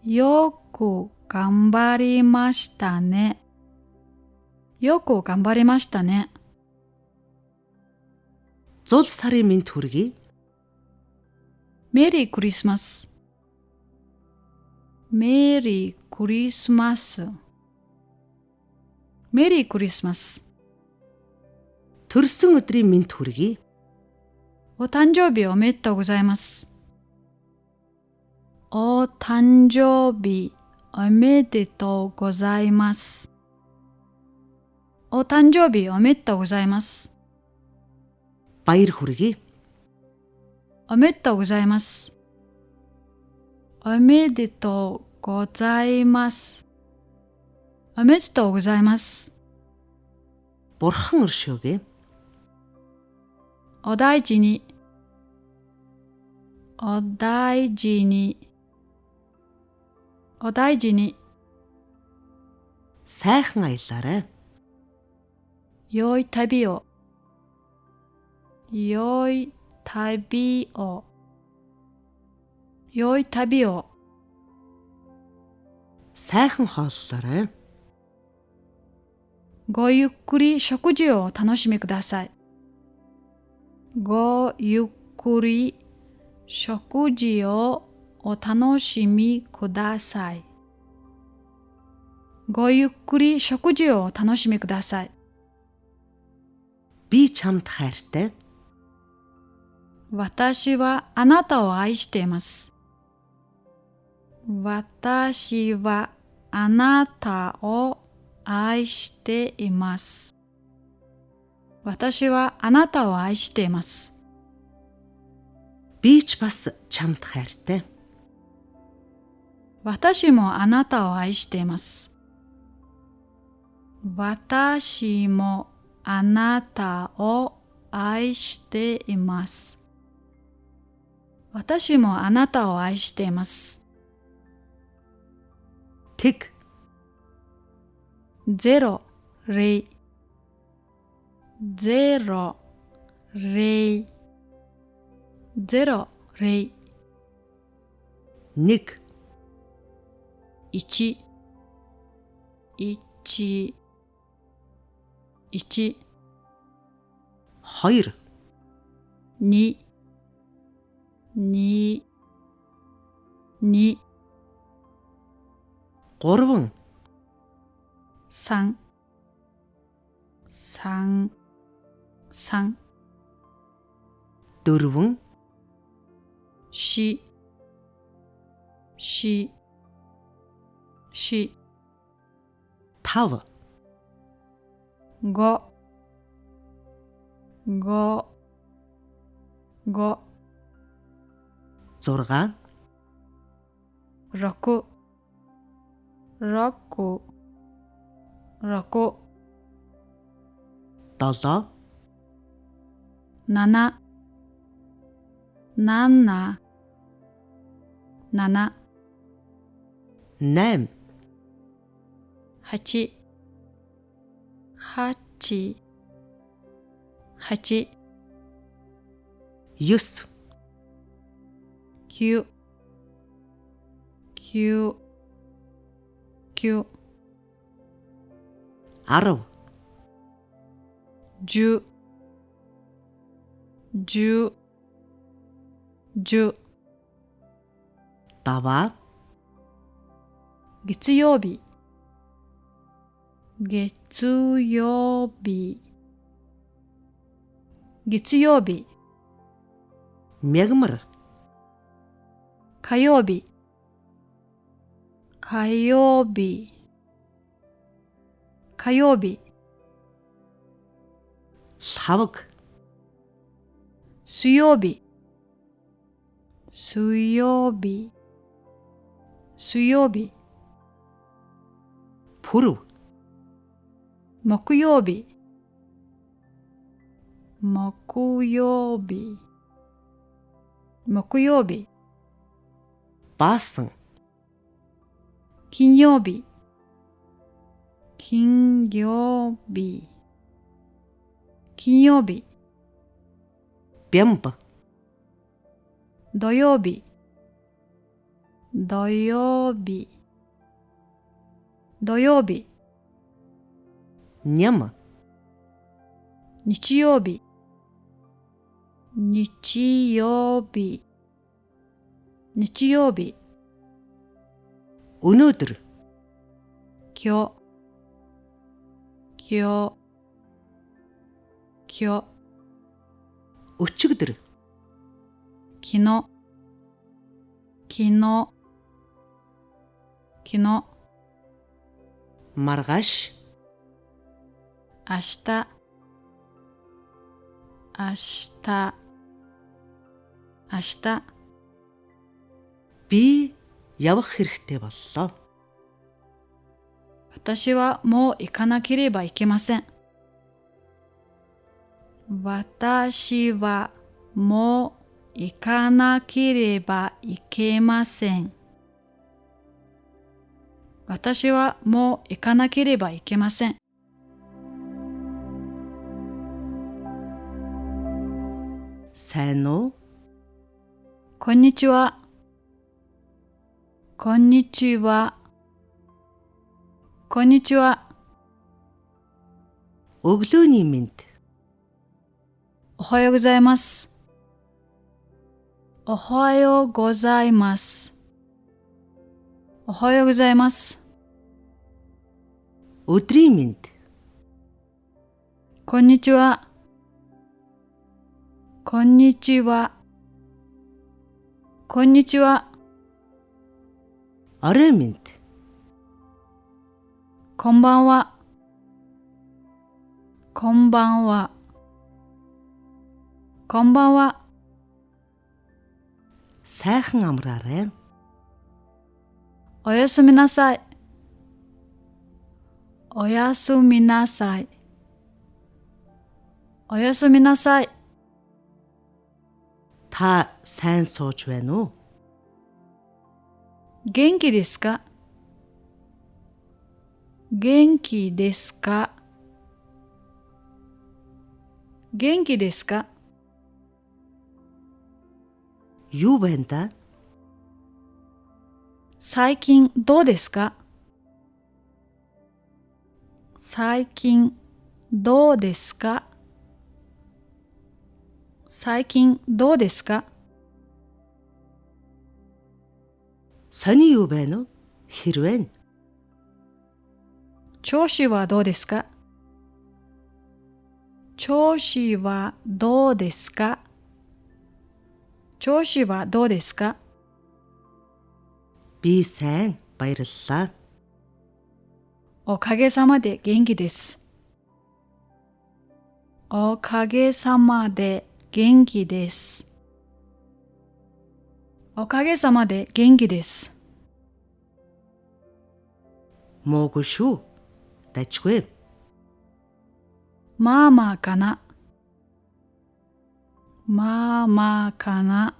Speaker 2: よく頑張りましたね。よく頑張りましたね。
Speaker 1: Зул сарын мэнд хүргэе.
Speaker 2: メリークリスマス。メリークリスマス。メリークリスマス。
Speaker 1: Төрсөн өдрийн мэнд хүргэе.
Speaker 2: お誕生日おめでとうございます。お誕生日おめでとうございます。お誕生日おめでとうございます。
Speaker 1: Баяр хүргэе.
Speaker 2: おめでとうございます。おめでとうございます。おめでとうございます。
Speaker 1: Бурхан өршөөгэй.
Speaker 2: お大事に。お大事に。お大事に。
Speaker 1: Сайхан аялаарай.
Speaker 2: 良い旅を。良い旅を。良い旅を。
Speaker 1: Сайхан хооллоорой.
Speaker 2: ごゆっくり食事をお楽しみください。ごゆっくり食事をお楽しみください。ごゆっくり食事をお楽しみください。
Speaker 1: Би чамд хайртай.
Speaker 2: 私はあなたを愛しています。私はあなたを愛しています。私はあなたを愛しています。
Speaker 1: Би ч бас чамд хайртай.
Speaker 2: 私もあなたを愛しています。私もあなたを愛しています。私もあなたを愛しています。
Speaker 1: Тэг.
Speaker 2: 0、0、0、0、0、0、
Speaker 1: 1.
Speaker 2: 1、1、1、
Speaker 1: 2.
Speaker 2: 2、に、に、
Speaker 1: 3
Speaker 2: 3、3、3、
Speaker 1: 4
Speaker 2: 4、4、4、
Speaker 1: 5
Speaker 2: 5、5、5、
Speaker 1: 6
Speaker 2: 6、6、6、
Speaker 1: 7
Speaker 2: 7、7、7、
Speaker 1: 8
Speaker 2: 8、8、8、
Speaker 1: 9
Speaker 2: 9、9、9、
Speaker 1: 10
Speaker 2: 10、10、10、
Speaker 1: 7
Speaker 2: 月曜日、月曜日、月曜日、
Speaker 1: мегмар
Speaker 2: 火曜日、火曜日、火曜日、
Speaker 1: савг
Speaker 2: 水曜日、水曜日、水曜日、
Speaker 1: пүрв
Speaker 2: 木曜日、木曜日、木曜日、
Speaker 1: баасан
Speaker 2: 金曜日、金曜日、金曜日、
Speaker 1: бямб
Speaker 2: 土曜日、土曜日、土曜日、
Speaker 1: ням
Speaker 2: 日曜日、日曜日、日曜日、
Speaker 1: өнөөдөр
Speaker 2: 今日、今日、今日、
Speaker 1: өчигдөр
Speaker 2: 昨日、昨日、昨日、
Speaker 1: маргааш
Speaker 2: 明日、明日、明日、
Speaker 1: би явах хэрэгтэй боллоо
Speaker 2: 私はもう行かなければいけません。私はもう行かなければいけません。私はもう行かなければいけません。
Speaker 1: сайн уу
Speaker 2: こんにちは。こんにちは。こんにちは。
Speaker 1: өглөөний мэнд
Speaker 2: おはようございます。おはようございます。おはようございます。
Speaker 1: өдрийн мэнд
Speaker 2: こんにちは。こんにちは。こんにちは。
Speaker 1: орой мэнд
Speaker 2: こんばんは。こんばんは。こんばんは。
Speaker 1: сайхан амраарай
Speaker 2: おやすみなさい。おやすみなさい。おやすみなさい。
Speaker 1: та сайн сууж байна уу
Speaker 2: 元気ですか？元気ですか？元気ですか？
Speaker 1: юу байна да
Speaker 2: 最近どうですか？最近どうですか？最近どうですか？
Speaker 1: Сони юу байна уу? Хэрвээ
Speaker 2: 調子はどうですか？調子はどうですか？調子はどうですか？
Speaker 1: би сайн баярлалаа.
Speaker 2: おかげさまで元気です。おかげさまで元気です。おかげさまで元気です。
Speaker 1: Муугүй шүү. Дажгүй.
Speaker 2: まあまあかな。まあまあかな。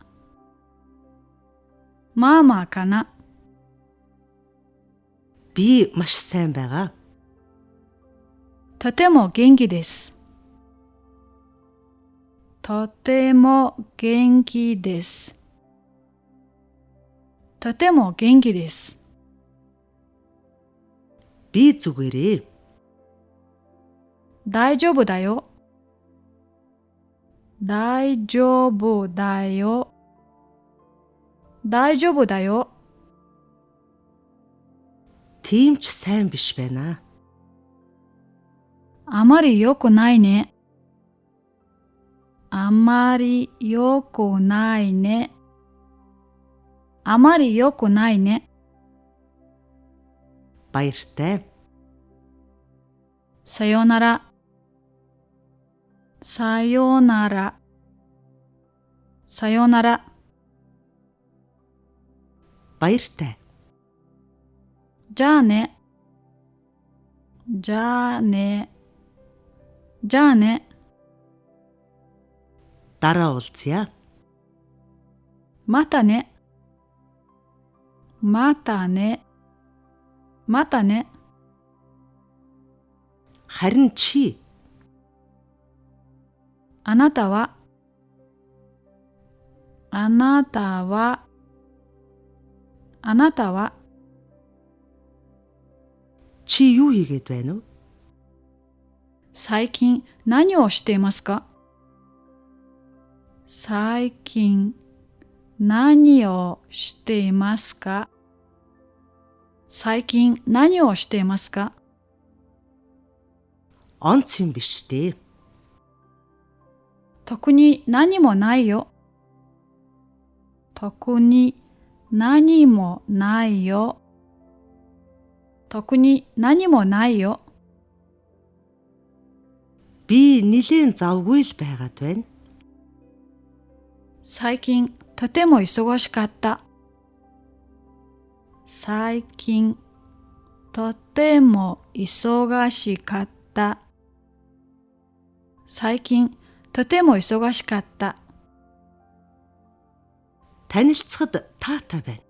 Speaker 2: まあまあかな。
Speaker 1: Би маш сайн байгаа.
Speaker 2: とても元気です。とても元気です。とても元気です。
Speaker 1: Би зүгээрээ.
Speaker 2: 大丈夫だよ。大丈夫だよ。大丈夫だよ。
Speaker 1: Тийм ч сайн биш байна.
Speaker 2: あまり良くないね。あまり良くないね。あまり良くないね。
Speaker 1: Баяртай.
Speaker 2: さよなら。さよなら。さよなら。
Speaker 1: Баяртай.
Speaker 2: じゃあね。じゃあね。じゃあね。
Speaker 1: Дараа уулзъя.
Speaker 2: またね。またね。またね。
Speaker 1: Харин чи
Speaker 2: あなたは、あなたは、あなたは、
Speaker 1: чи юу хийгээд байна уу?
Speaker 2: 最近何をしていますか？最近何をしていますか？最近何をしていますか？
Speaker 1: Онц юм биш дээ.
Speaker 2: 特に何もないよ。特に何もないよ。特に何もないよ。
Speaker 1: Би нилийн завгүй л байгаад байна.
Speaker 2: 最近とても忙しかった。最近とても忙しかった。最近とても忙しかった。
Speaker 1: Танилцахад таатай байна.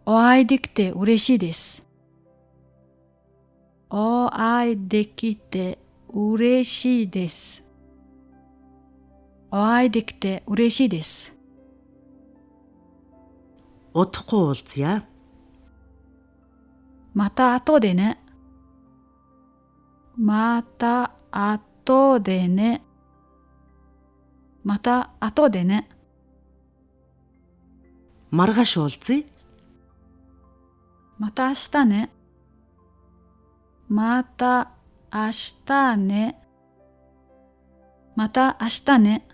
Speaker 2: お会いできて嬉しいです。お会いできて嬉しいです。お会いできて嬉しいです。
Speaker 1: Удахгүй уулзъя.
Speaker 2: また後でね。また後でね。また後でね。
Speaker 1: Маргааш уулзъя.
Speaker 2: また明日ね。また明日ね。また明日ね。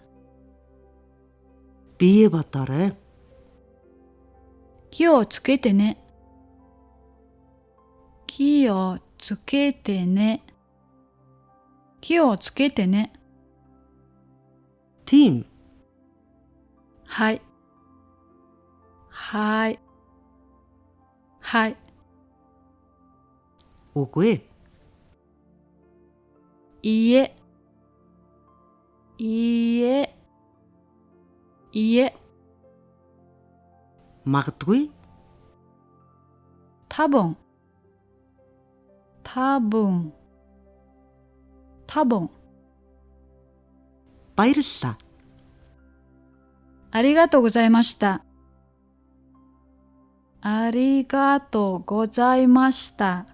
Speaker 1: Бие бодоорой.
Speaker 2: 気をつけてね。気をつけてね。気をつけてね。
Speaker 1: Тийм.
Speaker 2: はい。はい。はい。
Speaker 1: Үгүй.
Speaker 2: いいえ。いいえ。いいえ。
Speaker 1: Магадгүй.
Speaker 2: 多分。多分。多分。
Speaker 1: Баярлалаа.
Speaker 2: ありがとうございました。ありがとうございました。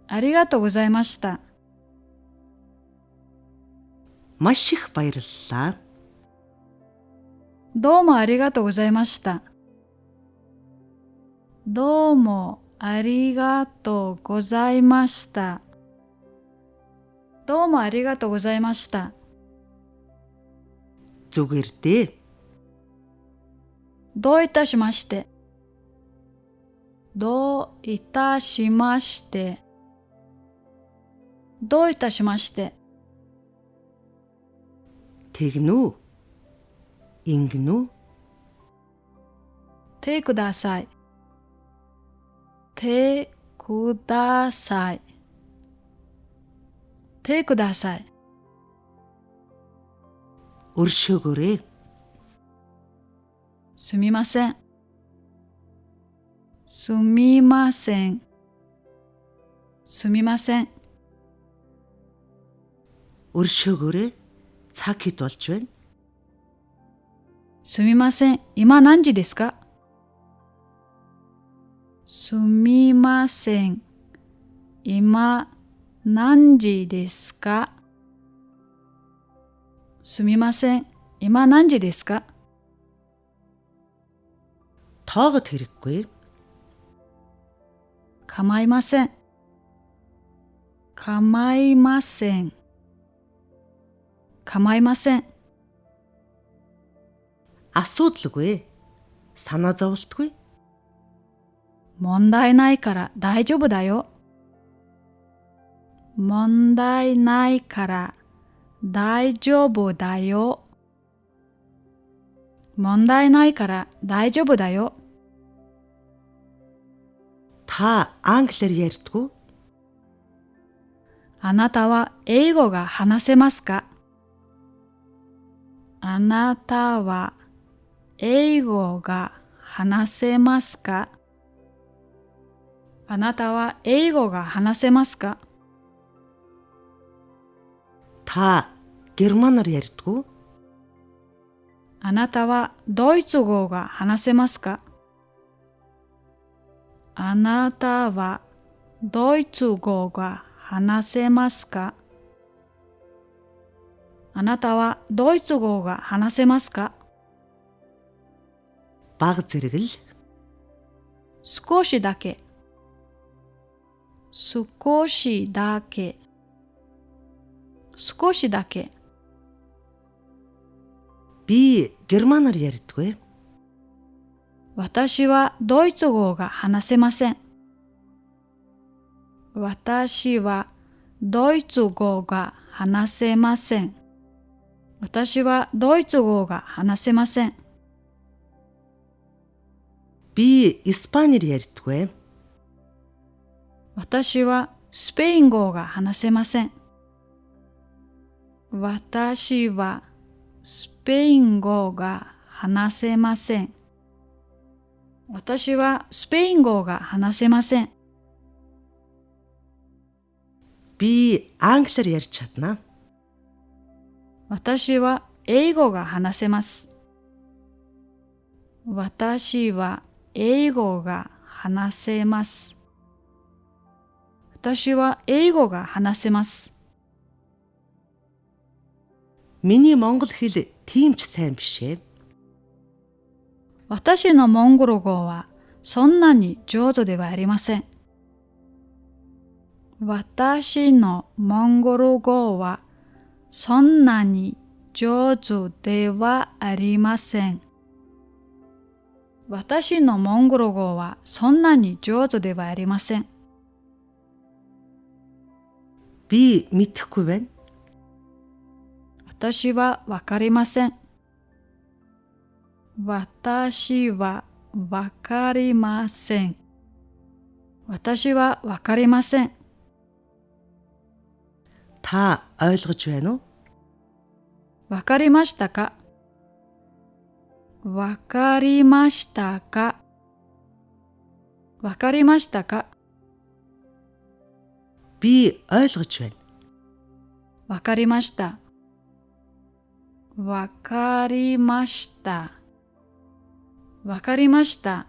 Speaker 2: ありがとうございました。
Speaker 1: Маш их баярлалаа.
Speaker 2: どうもありがとうございました。どうもありがとうございました。どうもありがとうございました。
Speaker 1: зүгээр дээ.
Speaker 2: どういたしまして。どういたしまして。どういたしまして。
Speaker 1: Тэгнэ үү? Ингэнэ үү?
Speaker 2: 手ください。手ください。手ください。
Speaker 1: Өршөөгөөрэй.
Speaker 2: すみません。すみません。すみません。
Speaker 1: Өршөөгөөрэй. Цаг хэд болж байна?
Speaker 2: すみません。今何時ですか？すみません。今何時ですか？すみません。今何時ですか？
Speaker 1: Тоогод хэрэггүй.
Speaker 2: 構いません。構いません。構いません。
Speaker 1: Асуудалгүй. Санаа зовлтгүй.
Speaker 2: 問題ないから大丈夫だよ。問題ないから大丈夫だよ。問題ないから大丈夫だよ。
Speaker 1: Та англиар ярьдгүй?
Speaker 2: あなたは英語が話せますか？あなたは英語が話せますか？あなたは英語が話せますか？
Speaker 1: Та германаар ярьдгүй?
Speaker 2: あなたはドイツ語が話せますか？あなたはドイツ語が話せますか？あなたはドイツ語が話せますか？
Speaker 1: Бага зэрэг л.
Speaker 2: 少しだけ。少しだけ。少しだけ。
Speaker 1: Би германаар ярьдгүй.
Speaker 2: 私はドイツ語が話せません。私はドイツ語が話せません。私はドイツ語が話せません。
Speaker 1: Би испаниар ярьдгүй.
Speaker 2: 私はスペイン語が話せません。私はスペイン語が話せません。私はスペイン語が話せません。
Speaker 1: Би англиар ярьж чадна.
Speaker 2: 私は英語が話せます。私は英語が話せます。私は英語が話せます。
Speaker 1: Миний монгол хэл тийм ч сайн биш ээ.
Speaker 2: 私のモンゴル語はそんなに上手ではありません。私のモンゴル語はそんなに上手ではありません。私のモンゴル語はそんなに上手ではありません。
Speaker 1: Би мэдэхгүй байна.
Speaker 2: 私はわかりません。私はわかりません。私はわかりません。
Speaker 1: Та ойлгож байна уу?
Speaker 2: わかりましたか？わかりましたか？わかりましたか？
Speaker 1: Би ойлгож байна.
Speaker 2: わかりました。わかりました。わかりました。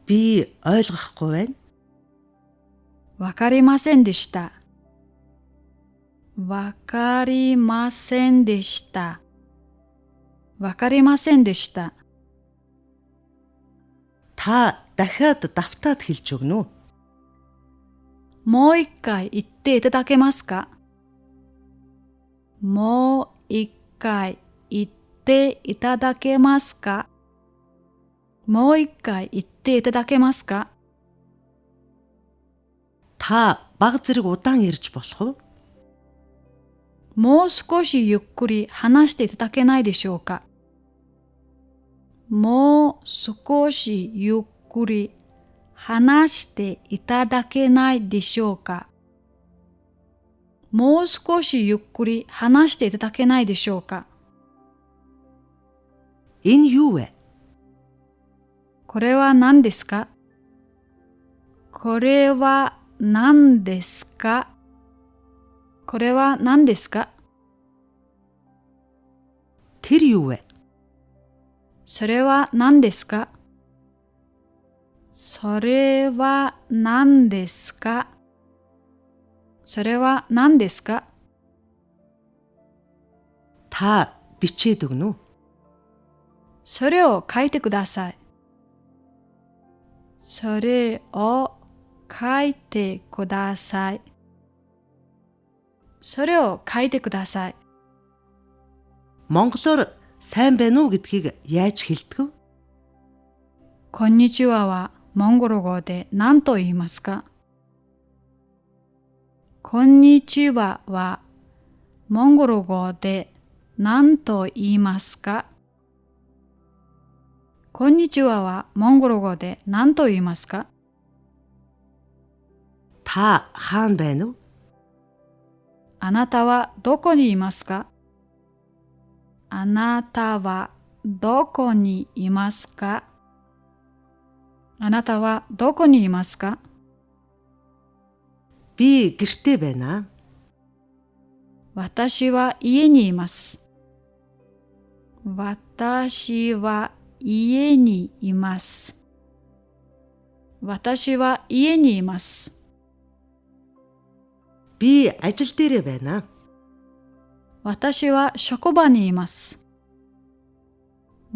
Speaker 1: Би ойлгохгүй байна.
Speaker 2: わかりませんでした。わかりませんでした。わかりませんでした。
Speaker 1: Та дахиад давтаад хэлж өгнө үү?
Speaker 2: もう一回言っていただけますか？もう一回言っていただけますか？もう一回言っていただけますか？
Speaker 1: Та баг зэрэг удаан ярьж болох уу?
Speaker 2: もう少しゆっくり話していただけないでしょうか？もう少しゆっくり話していただけないでしょうか？もう少しゆっくり話していただけないでしょうか？
Speaker 1: Энэ юу вэ?
Speaker 2: これは何ですか？これは何ですか？これは何ですか？
Speaker 1: Тэр юу вэ?
Speaker 2: それは何ですか？それは何ですか？それは何ですか？
Speaker 1: Та бичээд өгнө үү?
Speaker 2: それを書いてください。それを書いてください。それを書いてください。
Speaker 1: Монголоор сайн байна уу гэдгийг яаж хэлдэг вэ?
Speaker 2: こんにちははモンゴル語で何と言いますか？こんにちははモンゴル語で何と言いますか？こんにちははモンゴル語で何と言いますか？
Speaker 1: Та хаана байна уу?
Speaker 2: あなたはどこにいますか？あなたはどこにいますか？あなたはどこにいますか？
Speaker 1: Би гэртээ байна.
Speaker 2: 私は家にいます。私は家にいます。私は家にいます。
Speaker 1: Би ажил дээрээ байна.
Speaker 2: 私は職場にいます。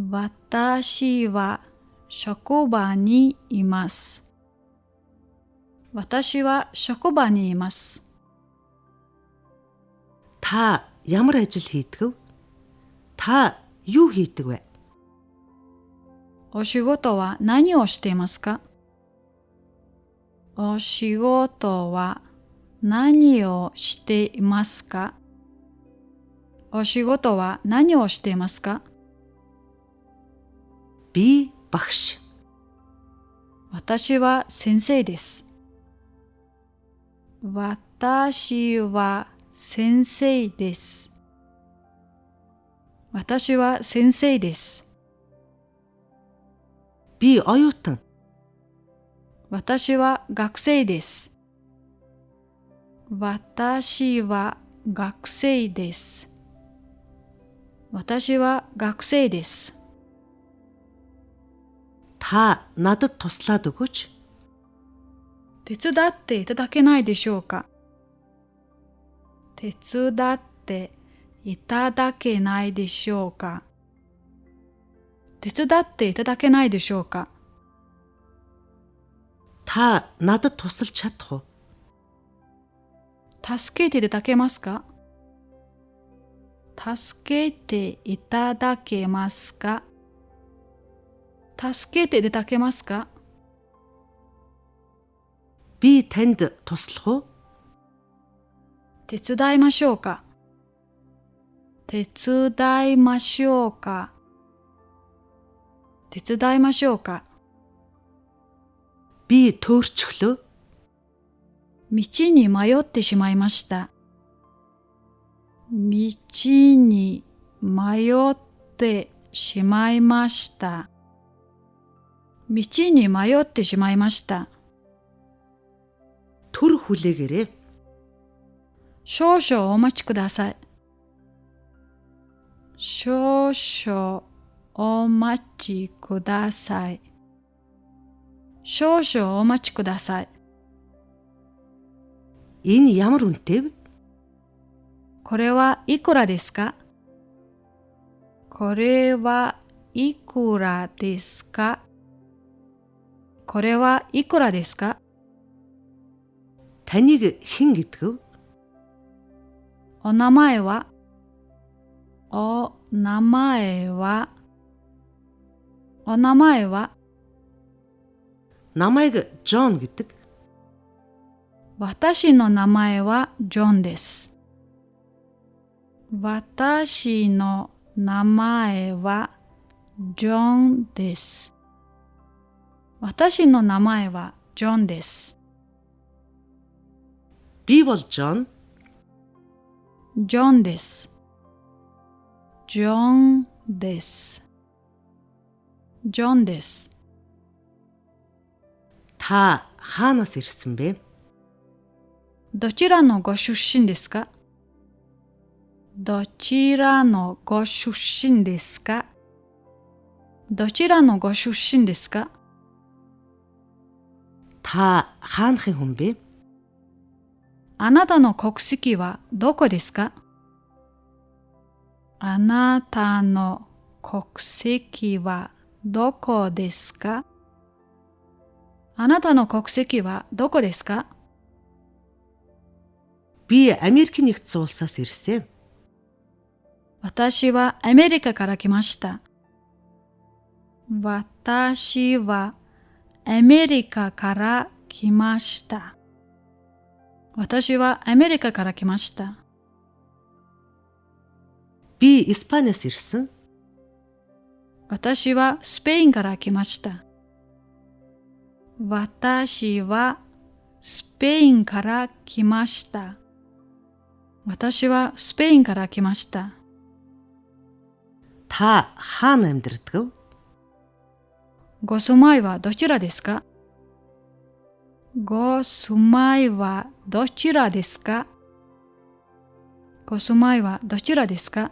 Speaker 2: 私は職場にいます。私は職場にいます。
Speaker 1: Та ямар ажил хийдэг вэ? Та юу хийдэг вэ?
Speaker 2: お仕事は何をしていますか？お仕事は何をしていますか？お仕事は何をしていますか？
Speaker 1: Би багш.
Speaker 2: 私は先生です。私は先生です。私は先生です。
Speaker 1: Би оюутан.
Speaker 2: 私は学生です。私は学生です。私は学生です。
Speaker 1: Та надад туслаад өгөөч.
Speaker 2: 手伝っていただけないでしょうか？手伝っていただけないでしょうか？手伝っていただけないでしょうか？
Speaker 1: Та надад тусалж чадах уу?
Speaker 2: 助けていただけますか？助けていただけますか？助けていただけますか？
Speaker 1: Би танд туслах уу?
Speaker 2: 手伝いましょうか？手伝いましょうか？手伝いましょうか？
Speaker 1: Би төөрчихлөө.
Speaker 2: 道に迷ってしまいました。道に迷ってしまいました。道に迷ってしまいました。
Speaker 1: Түр хүлээгээрэй.
Speaker 2: 少々お待ちください。少々お待ちください。少々お待ちください。
Speaker 1: Энэ ямар үнэтэй вэ?
Speaker 2: これはいくらですか？これはいくらですか？これはいくらですか？
Speaker 1: таныг хэн гэдгэв?
Speaker 2: お名前はお名前はお名前は
Speaker 1: намайг Джон гэдэг.
Speaker 2: 私の名前はジョンです。私の名前はジョンです。私の名前はジョンです。
Speaker 1: Би бол Джон.
Speaker 2: ジョンです。ジョンです。ジョンです。
Speaker 1: Та хаанаас ирсэн бэ?
Speaker 2: どちらのご出身ですか？どちらのご出身ですか？どちらのご出身ですか？
Speaker 1: Та хаанхын хүн бэ?
Speaker 2: あなたの国籍はどこですか？あなたの国籍はどこですか？あなたの国籍はどこですか？
Speaker 1: Би Америк нэгдсэн улсаас ирсэн.
Speaker 2: 私はアメリカから来ました。私はアメリカから来ました。私はアメリカから来ました。
Speaker 1: Би Испаниас ирсэн.
Speaker 2: 私はスペインから来ました。私はスペインから来ました。私はスペインから来ました。
Speaker 1: Та хаана амьдардаг?
Speaker 2: ご住まいはどちらですか？ご住まいはどちらですか？ご住まいはどちらですか？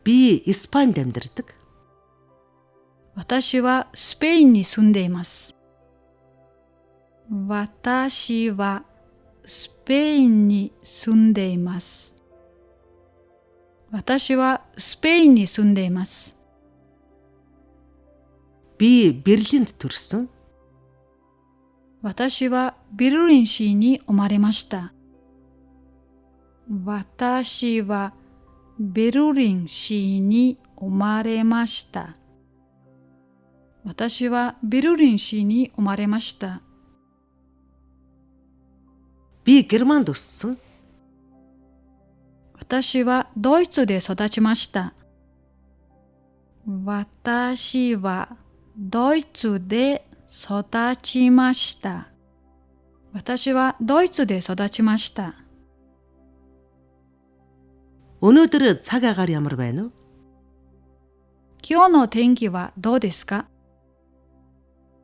Speaker 1: Би Испанид амьдардаг.
Speaker 2: 私はスペインに住んでいます。私はスペインに住んでいます。私はスペインに住んでいます。
Speaker 1: Би Берлинд төрсөн.
Speaker 2: 私はベルリン市に生まれました。私はベルリン市に生まれました。私はベルリン市に生まれました。
Speaker 1: Би Германд өссөн.
Speaker 2: 私はドイツで育ちました。私はドイツで育ちました。私はドイツで育ちました。
Speaker 1: Өнөөдөр цаг агаар ямар байна вэ?
Speaker 2: 今日の天気はどうですか？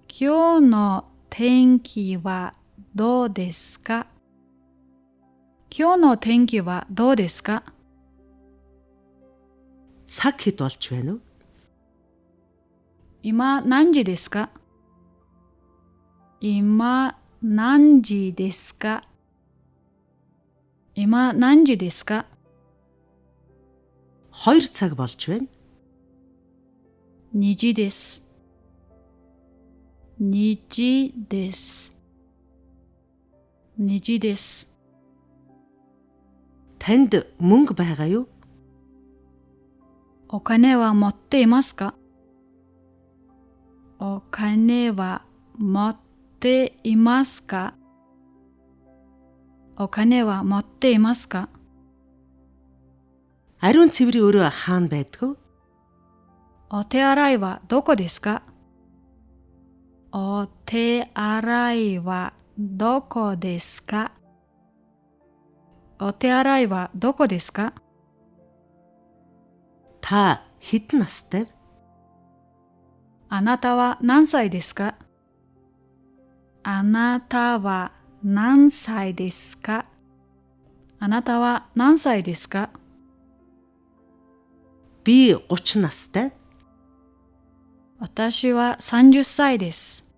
Speaker 2: 今日の天気はどうですか？今日の天気はどうですか？
Speaker 1: Цаг хэд болж байна вэ?
Speaker 2: 今何時ですか？今何時ですか？今何時ですか？
Speaker 1: 2 цаг болж байна.
Speaker 2: 2時です。2時です。2時です。
Speaker 1: Танд мөнгө байгаа юу?
Speaker 2: お金は持っていますか？お金は持っていますか？お金は持っていますか？
Speaker 1: Ариун цэврийн өрөө хаана байдаг вэ?
Speaker 2: お手洗いはどこですか？お手洗いはどこですか？お手洗いはどこですか？
Speaker 1: Та хэдэн настай?
Speaker 2: あなたは何歳ですか？あなたは何歳ですか？あなたは何歳ですか？
Speaker 1: Би 30 настай.
Speaker 2: 私は30歳です。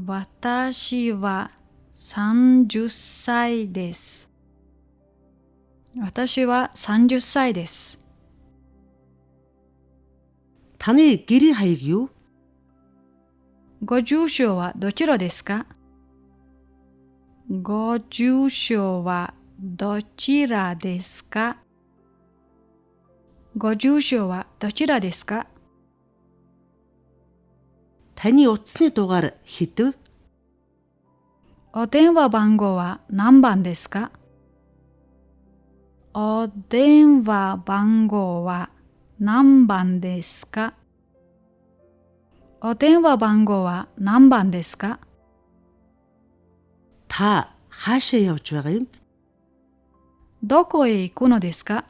Speaker 2: 私は30歳です。私は30歳です。
Speaker 1: Таны гэрийн хаяг юу?
Speaker 2: ご住所はどちらですか？ご住所はどちらですか？ご住所はどちらですか？
Speaker 1: Таны утасны дугаар хэдэв?
Speaker 2: お電話番号は何番ですか？お電話番号は何番ですか？お電話番号は何番ですか？
Speaker 1: Та хаашаа явж байгаа юм?
Speaker 2: どこへ行くのですか？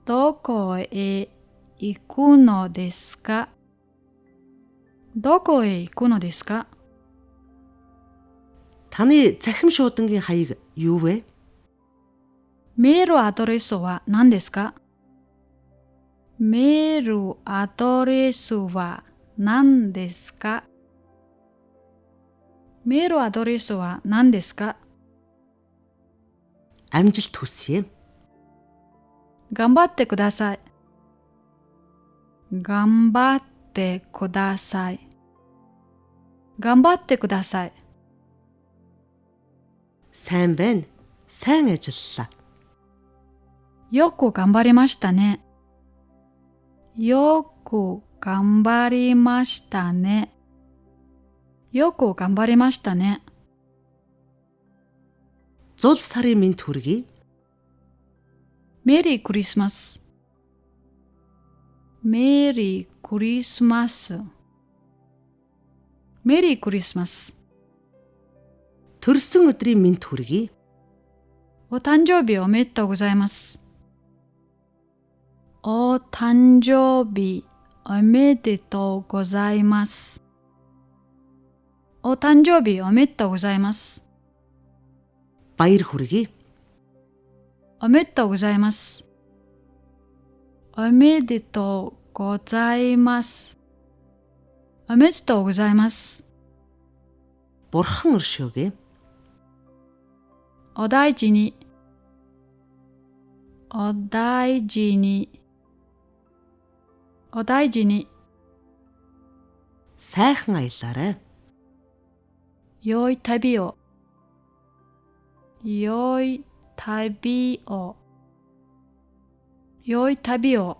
Speaker 2: どこへ行くのですか？どこへ行くのですか？
Speaker 1: Таны цахим шуудангийн хаяг юу вэ?
Speaker 2: メールアドレスは何ですか？メールアドレスは何ですか？メールアドレスは何ですか？
Speaker 1: Амжилт хүсье.
Speaker 2: 頑張ってください。頑張ってください。頑張ってください。
Speaker 1: Сайн байна. Сайн ажиллалаа.
Speaker 2: よく頑張りましたね。よく頑張りましたね。よく頑張りましたね。
Speaker 1: Зул сарын мэнд хүргэе.
Speaker 2: メリークリスマス。メリークリスマス。メリークリスマス。
Speaker 1: Төрсөн өдрийн мэнд хүргэе.
Speaker 2: お誕生日おめでとうございます。お誕生日おめでとうございます。お誕生日おめでとうございます。
Speaker 1: Баяр хүргэе.
Speaker 2: おめでとうございます。おめでとうございます。おめでとうございます。
Speaker 1: Бурхан өршөөгэй.
Speaker 2: お大事に。お大事に。お大事に。
Speaker 1: Сайхан аялаарай.
Speaker 2: 良い旅を。良い旅を。良い旅を。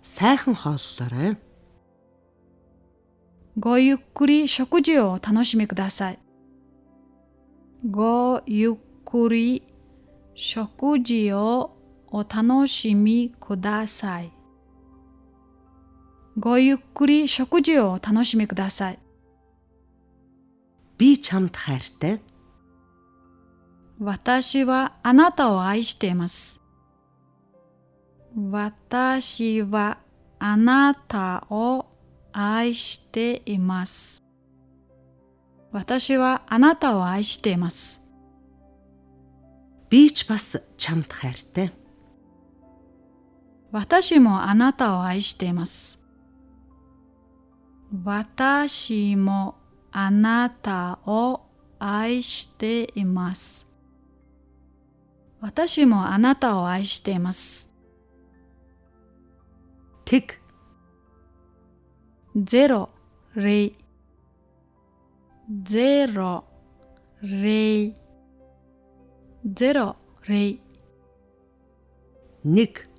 Speaker 1: Сайхан хооллоорой.
Speaker 2: ごゆっくり食事をお楽しみください。ごゆっくり食事をお楽しみください。ごゆっくり食事をお楽しみください。
Speaker 1: Би чамд хайртай.
Speaker 2: 私はあなたを愛しています。私はあなたを愛しています。私はあなたを愛しています。
Speaker 1: Би ч бас чамд хайртай.
Speaker 2: 私もあなたを愛しています。私もあなたを愛しています。私もあなたを愛しています。
Speaker 1: Тэг.
Speaker 2: 0、0、0、0、0、0、
Speaker 1: 1.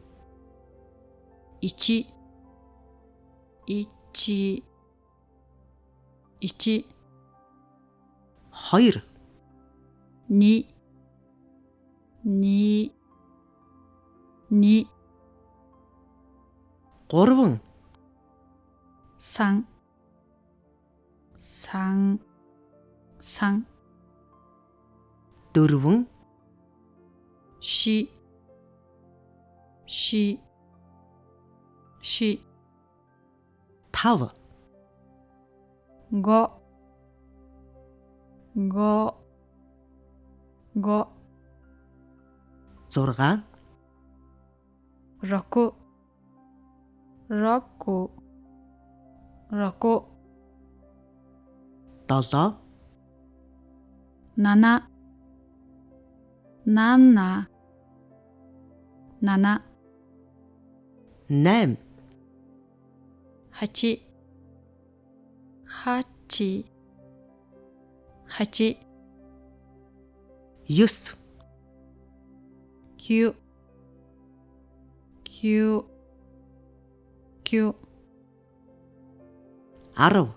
Speaker 2: 1、1、1、
Speaker 1: 2.
Speaker 2: 2、2、2、
Speaker 1: 3.
Speaker 2: 3、3、3、
Speaker 1: 4.
Speaker 2: 4、4、4、
Speaker 1: 5.
Speaker 2: 5、5、5、
Speaker 1: 6.
Speaker 2: 6、6、6、
Speaker 1: 7.
Speaker 2: 7、7、7、
Speaker 1: نام
Speaker 2: 8、8、8、
Speaker 1: يس
Speaker 2: 9、9、9、
Speaker 1: عرو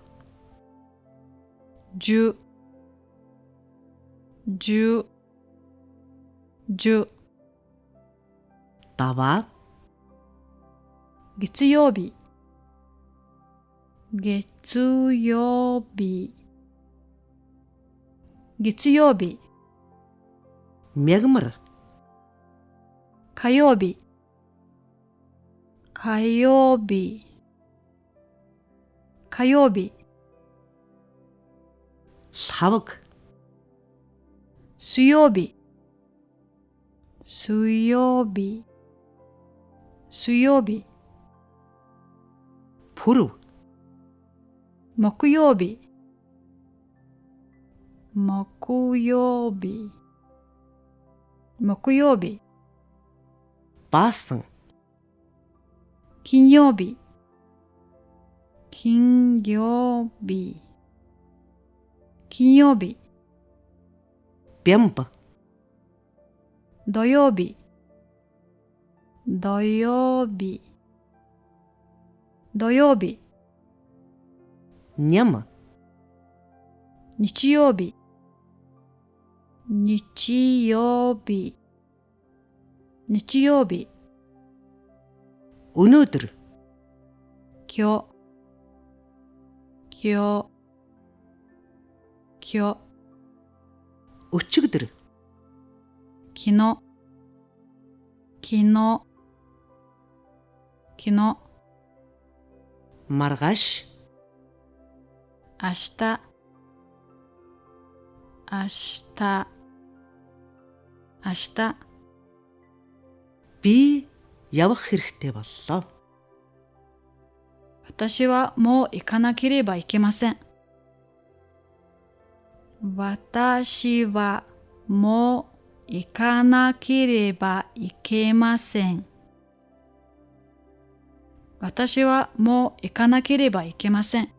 Speaker 2: 10、10、10、
Speaker 1: طبعا
Speaker 2: 月曜日、月曜日、月曜日、
Speaker 1: ميغمر
Speaker 2: 火曜日、火曜日、火曜日、
Speaker 1: الحوك
Speaker 2: 水曜日、水曜日、水曜日、
Speaker 1: برو
Speaker 2: 木曜日、木曜日、木曜日、
Speaker 1: باسن
Speaker 2: 金曜日、金曜日、金曜日、
Speaker 1: بيمب
Speaker 2: 土曜日、土曜日、土曜日、
Speaker 1: نيم
Speaker 2: 日曜日、日曜日、日曜日、
Speaker 1: ونودر
Speaker 2: 今日、今日、今日、
Speaker 1: وتشقدر
Speaker 2: 昨日、昨日、昨日、
Speaker 1: مرغش
Speaker 2: 明日、明日、明日、
Speaker 1: بي يوخ хэрэгтэй боллоо
Speaker 2: 私はもう行かなければいけません。私はもう行かなければいけません。私はもう行かなければいけません。